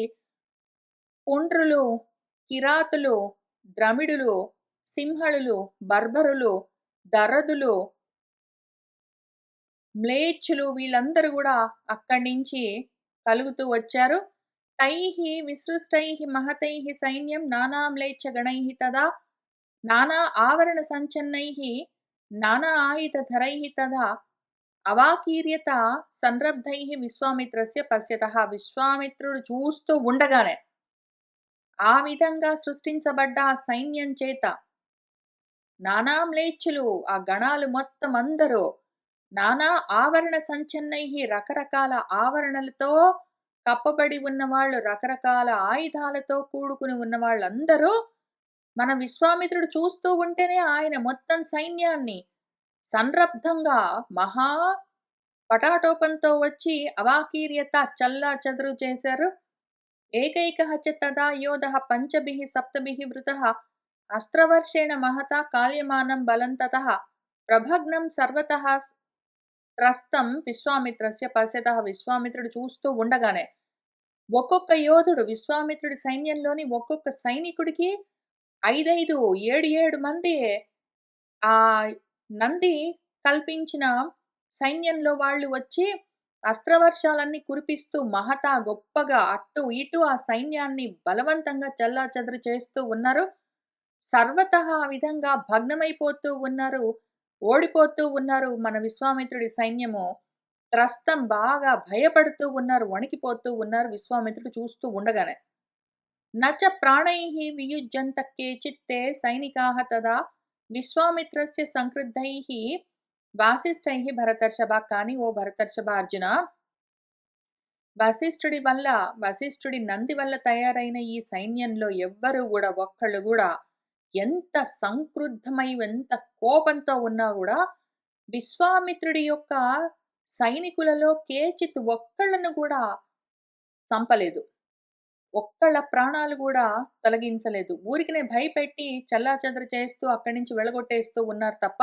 పుండ్రులు, కిరాతులు, ద్రమిడులు, సింహళులు, బర్బరులు, దరదులు, మ్లేచ్చులు వీళ్ళందరూ కూడా అక్కడి నుంచి కలుగుతూ వచ్చారు. తైః విసృష్టైః మహతైః సైన్యం నానా మ్లేచ్ఛ గణైః తదా నానా ఆవరణ సంచన్నైః నానా ఆయుధధరైః తదా అవాకీర్యత సంరబ్ధైః విశ్వామిత్రస్య పశ్యతః. విశ్వామిత్రుడు చూస్తూ ఉండగానే ఆ విధంగా సృష్టించబడ్డ ఆ సైన్యం చేత నానా మ్లేచ్చులు ఆ గణాలు మొత్తం అందరూ నానా ఆవరణ సంచన్నైః రకరకాల ఆవరణలతో కప్పబడి ఉన్నవాళ్ళు, రకరకాల ఆయుధాలతో కూడుకుని ఉన్న వాళ్ళందరూ మన విశ్వామిత్రుడు చూస్తూ ఉంటేనే ఆయన మొత్తం సైన్యాన్ని సంరబ్ధంగా మహా పటాటోపంతో వచ్చి అవాకీర్యత చల్లా చెదరు చేశారు. ఏకైకః చ తదా యోధః పంచభిః సప్తభిః వృతః అస్త్రవర్షేణ మహతా కాల్యమానం బలం తతః ప్రభగ్నం సర్వతః త్రస్తం విశ్వామిత్రస్య పశ్యతః. విశ్వామిత్రుడు చూస్తూ ఉండగానే ఒక్కొక్క యోధుడు విశ్వామిత్రుడి సైన్యంలోని ఒక్కొక్క సైనికుడికి 5 7 మంది ఆ నంది కల్పించిన సైన్యంలో వాళ్ళు వచ్చి అస్త్రవర్షాలన్నీ కురిపిస్తూ మహతా గొప్పగా అటు ఇటు ఆ సైన్యాన్ని బలవంతంగా చెల్లాచెదరు చేస్తూ ఉన్నారు. సర్వతః ఆ విధంగా భగ్నమైపోతూ ఉన్నారు. ఓడిపోతూ ఉన్నారు మన విశ్వామిత్రుడి సైన్యము. త్రస్తం బాగా భయపడుతూ ఉన్నారు. వణికిపోతూ ఉన్నారు విశ్వామిత్రుడు చూస్తూ ఉండగానే. నచ ప్రాణైః వియుజ్యంత కేచిత్తే సైనికాః తదా విశ్వామిత్రస్య సంక్రుద్ధైః వాసిష్ఠైః భరతర్షభ. కానీ ఓ భరతర్షభ అర్జున, వశిష్ఠుడి నంది వల్ల తయారైన ఈ సైన్యంలో ఎవ్వరు గూడా ఒక్కళ్ళు గూడా ఎంత సంక్రుద్ధమై ఎంత కోపంతో ఉన్నా గూడా విశ్వామిత్రుడి యొక్క సైనికులలో కేచిత్ ఒక్కళ్ళను గూడా చంపలేదు. ఒక్కళ్ళ ప్రాణాలు గూడా తొలగించలేదు. ఊరికినే భయపెట్టి చెల్లాచెదరు చేస్తూ అక్కడి నుంచి వెళ్ళగొట్టేస్తూ ఉన్నారు తప్ప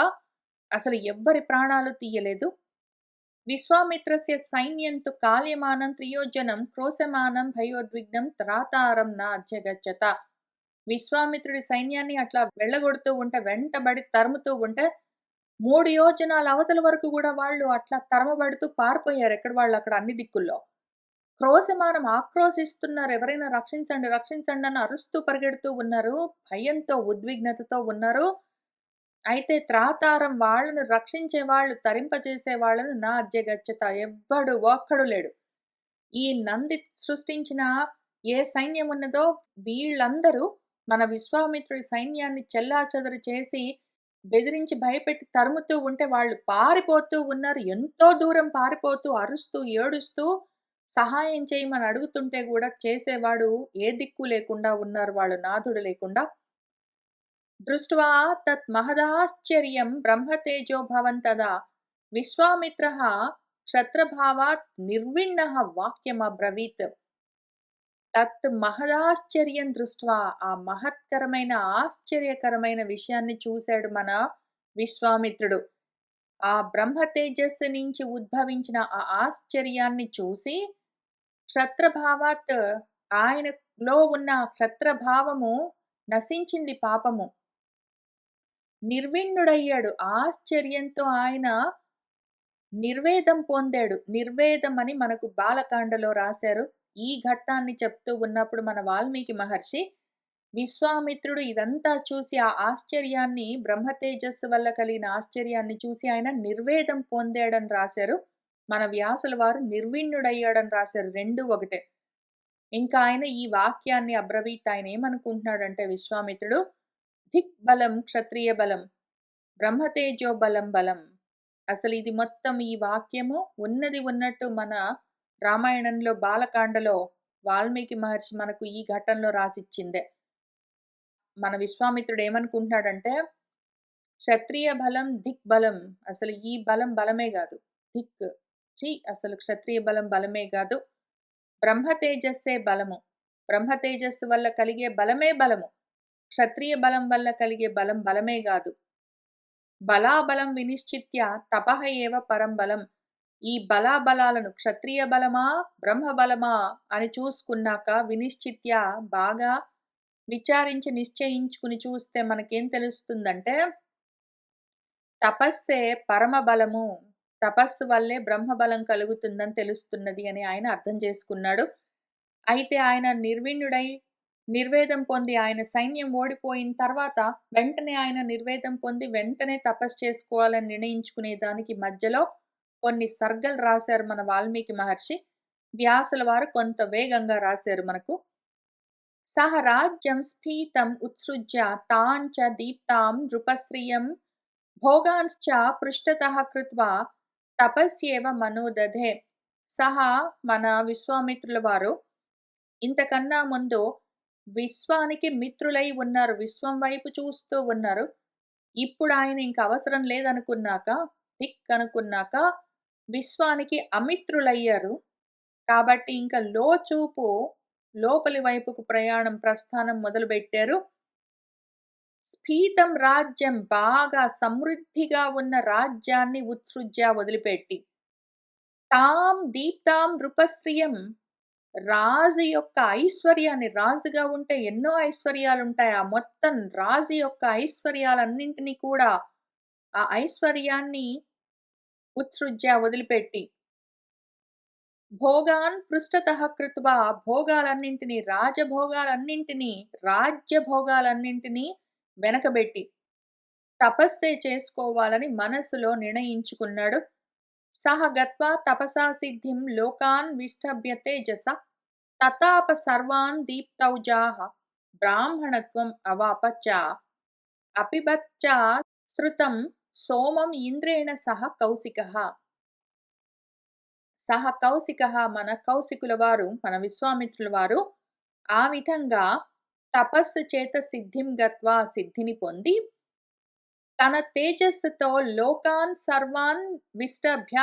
అసలు ఎవ్వరి ప్రాణాలు తీయలేదు. విశ్వామిత్రస్య సైన్యంతు కాల్యమానం త్రియోజనం క్రోశమానం భయోద్విగ్నం త్రాతారం నాధ్యగచ్చత. విశ్వామిత్రుడి సైన్యాన్ని అట్లా వెళ్ళగొడుతూ ఉంటే, వెంటబడి తరుముతూ ఉంటే 3 యోజనాల అవతల వరకు గూడా వాళ్ళు అట్లా తరమబడుతూ పారిపోయారు. ఎక్కడ వాళ్ళు అక్కడ అన్ని దిక్కుల్లో. క్రోశమానం ఆక్రోశిస్తున్నారు. ఎవరైనా రక్షించండి, రక్షించండి అని అరుస్తూ పరిగెడుతూ ఉన్నారు. భయంతో, ఉద్విగ్నతతో ఉన్నారు. అయితే త్రాతారం వాళ్ళను రక్షించే వాళ్ళు, తరింపజేసే వాళ్ళను నా అధ్యగచ్చత. ఎవ్వడు ఒక్కడు లేడు. ఈ నంది సృష్టించిన ఏ సైన్యం ఉన్నదో వీళ్ళందరూ మన విశ్వామిత్రుడి సైన్యాన్ని చెల్లాచెదరు చేసి బెదిరించి భయపెట్టి తరుముతూ ఉంటే వాళ్ళు పారిపోతూ ఉన్నారు. ఎంతో దూరం పారిపోతూ, అరుస్తూ, ఏడుస్తూ సహాయం చేయమని అడుగుతుంటే గూడా చేసేవాడు ఏ దిక్కు లేకుండా ఉన్నారు వాళ్ళు, నాథుడు లేకుండా. దృష్ట్వా తత్ మహదాశ్చర్యం బ్రహ్మతేజో భవంతదా విశ్వామిత్రః క్షత్రభావాత్ నిర్విణ్ణః వాక్యమబ్రవీత్. తత్ మహదాశ్చర్యం దృష్ట్వా, ఆ మహత్కరమైన ఆశ్చర్యకరమైన విషయాన్ని చూశాడు మన విశ్వామిత్రుడు. ఆ బ్రహ్మ తేజస్సు నుంచి ఉద్భవించిన ఆ ఆశ్చర్యాన్ని చూసి క్షత్రభావాత్, ఆయనలో ఉన్న క్షత్రభావము నశించింది, పాపము. నిర్విణ్ణుడయ్యాడు. ఆశ్చర్యంతో ఆయన నిర్వేదం పొందాడు. నిర్వేదం అని మనకు బాలకాండలో రాశారు. ఈ ఘట్టాన్ని చెప్తూ ఉన్నప్పుడు మన వాల్మీకి మహర్షి విశ్వామిత్రుడు ఇదంతా చూసి ఆ ఆశ్చర్యాన్ని, బ్రహ్మ తేజస్సు వల్ల కలిగిన ఆశ్చర్యాన్ని చూసి ఆయన నిర్వేదం పొందాడని రాశారు. మన వ్యాసుల వారు నిర్విణ్ణుడయ్యాడని రాశారు. రెండూ ఒకటే. ఇంకా ఆయన ఈ వాక్యాన్ని అబ్రవీత్. ఆయన ఏమనుకుంటున్నాడంటే విశ్వామిత్రుడు, ధిక్ బలం క్షత్రియ బలం బ్రహ్మతేజో బలం బలం. అసలు ఇది మొత్తం ఈ వాక్యము ఉన్నది ఉన్నట్టు మన రామాయణంలో బాలకాండలో వాల్మీకి మహర్షి మనకు ఈ ఘట్టంలో రాసిచ్చిందే. మన విశ్వామిత్రుడు ఏమనుకుంటున్నాడంటే క్షత్రియ బలం దిక్ బలం, అసలు ఈ బలం బలమే కాదు. దిక్ అసలు క్షత్రియ బలం బలమే కాదు. బ్రహ్మ తేజస్సే బలము. బ్రహ్మ తేజస్సు వల్ల కలిగే బలమే బలము. క్షత్రియ బలం వల్ల కలిగే బలం బలమే కాదు. బలాబలం వినిశ్చిత్య తపః ఏవ పరం బలం. ఈ బలాబలాలను క్షత్రియ బలమా బ్రహ్మ బలమా అని చూసుకున్నాక వినిశ్చిత్య, బాగా విచారించి నిశ్చయించుకుని చూస్తే మనకేం తెలుస్తుందంటే తపస్సే పరమ బలము. తపస్సు వల్లే బ్రహ్మబలం కలుగుతుందని తెలుస్తున్నది అని ఆయన అర్థం చేసుకున్నాడు. అయితే ఆయన నిర్విణ్ణుడై నిర్వేదం పొంది, ఆయన సైన్యం ఓడిపోయిన తర్వాత వెంటనే ఆయన నిర్వేదం పొంది వెంటనే తపస్సు చేసుకోవాలని నిర్ణయించుకునే దానికి మధ్యలో కొన్ని సర్గలు రాశారు మన వాల్మీకి మహర్షి. వ్యాసుల వారు కొంత వేగంగా రాశారు మనకు. సహ రాజ్యం స్ఫీతం ఉత్సృజ్య తాంచ దీప్తాం నృపశ్రియం భోగాంశ్చ పృష్ఠతః కృత్వా తపస్యేవ మనోదధే. సహా, మన విశ్వామిత్రుల వారు ఇంతకన్నా ముందు విశ్వానికి మిత్రులై ఉన్నారు. విశ్వం వైపు చూస్తూ ఉన్నారు. ఇప్పుడు ఆయన ఇంక అవసరం లేదనుకున్నాక, దిక్ అనుకున్నాక విశ్వానికి అమిత్రులయ్యారు. కాబట్టి ఇంకా లోచూపు, లోపలి వైపుకు ప్రస్థానం మొదలుపెట్టారు. స్ఫీతం రాజ్యం, బాగా సమృద్ధిగా ఉన్న రాజ్యాన్ని ఉత్సృజ్య వదిలిపెట్టి, తాం దీప్తాం నృపశ్రియం, రాజు యొక్క ఐశ్వర్యాన్ని, రాజుగా ఉంటే ఎన్నో ఐశ్వర్యాలుంటాయి. ఆ మొత్తం రాజు యొక్క ఐశ్వర్యాలన్నింటినీ కూడా, ఆ ఐశ్వర్యాన్ని ఉత్సృజ్య వదిలిపెట్టి, భోగాన్ పృష్ఠతః కృత్వా, భోగాలన్నింటినీ, రాజభోగాలన్నింటినీ, రాజ్య భోగాలన్నింటినీ వెనకబెట్టి, తపస్సే చేసుకోవాలని మనస్సులో నిర్ణయించుకున్నాడు. సహ గత్వా తపసా సిద్ధిం లోకాన్ విష్టభ్య తేజస తతాప సర్వాన్ దీప్తౌజాః బ్రాహ్మణత్వం అవాప చ అపిబత్ చ శ్రుతం సోమం ఇంద్రేణ సహ కౌశికః. సహ కౌశికః మన కౌశికుల వారు, మన విశ్వామిత్రుల వారు ఆ విధంగా తపస్సు చేత సిద్ధిం గత్వా సిద్ధిని పొంది తన తేజస్సుతో లోకాన్ సర్వాన్ విష్టభ్య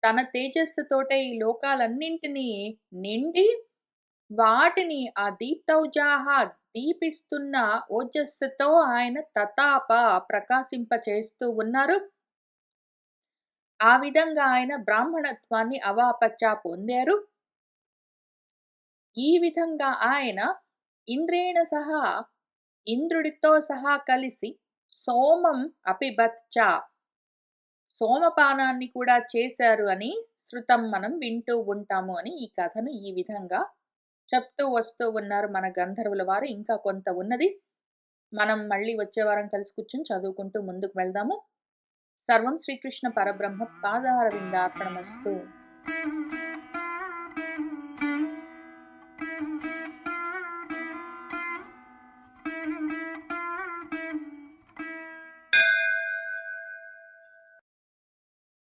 తన తేజస్సుతోటే ఈ లోకాలన్నింటినీ నిండి వాటిని ఆ దీప్తౌజాహ దీపిస్తున్న ఓజస్సుతో ఆయన తతాప ప్రకాశింపచేస్తూ ఉన్నారు. ఆ విధంగా ఆయన బ్రాహ్మణత్వాన్ని అవాపచ్చ పొందారు. ఈ విధంగా ఆయన ఇంద్రేణ సహా ఇంద్రుడితో సహా కలిసి సోమం అపిబత్ చ సోమపానాన్ని కూడా చేశారు అని శృతం మనం వింటూ ఉంటాము అని ఈ కథను ఈ విధంగా చెప్తూ వస్తూ ఉన్నారు మన గంధర్వుల వారు. ఇంకా కొంత ఉన్నది, మనం మళ్ళీ వచ్చే వారం కలిసి కూర్చుని చదువుకుంటూ ముందుకు వెళ్దాము. సర్వం శ్రీకృష్ణ పరబ్రహ్మ పాదారవిందార్పణమస్తు.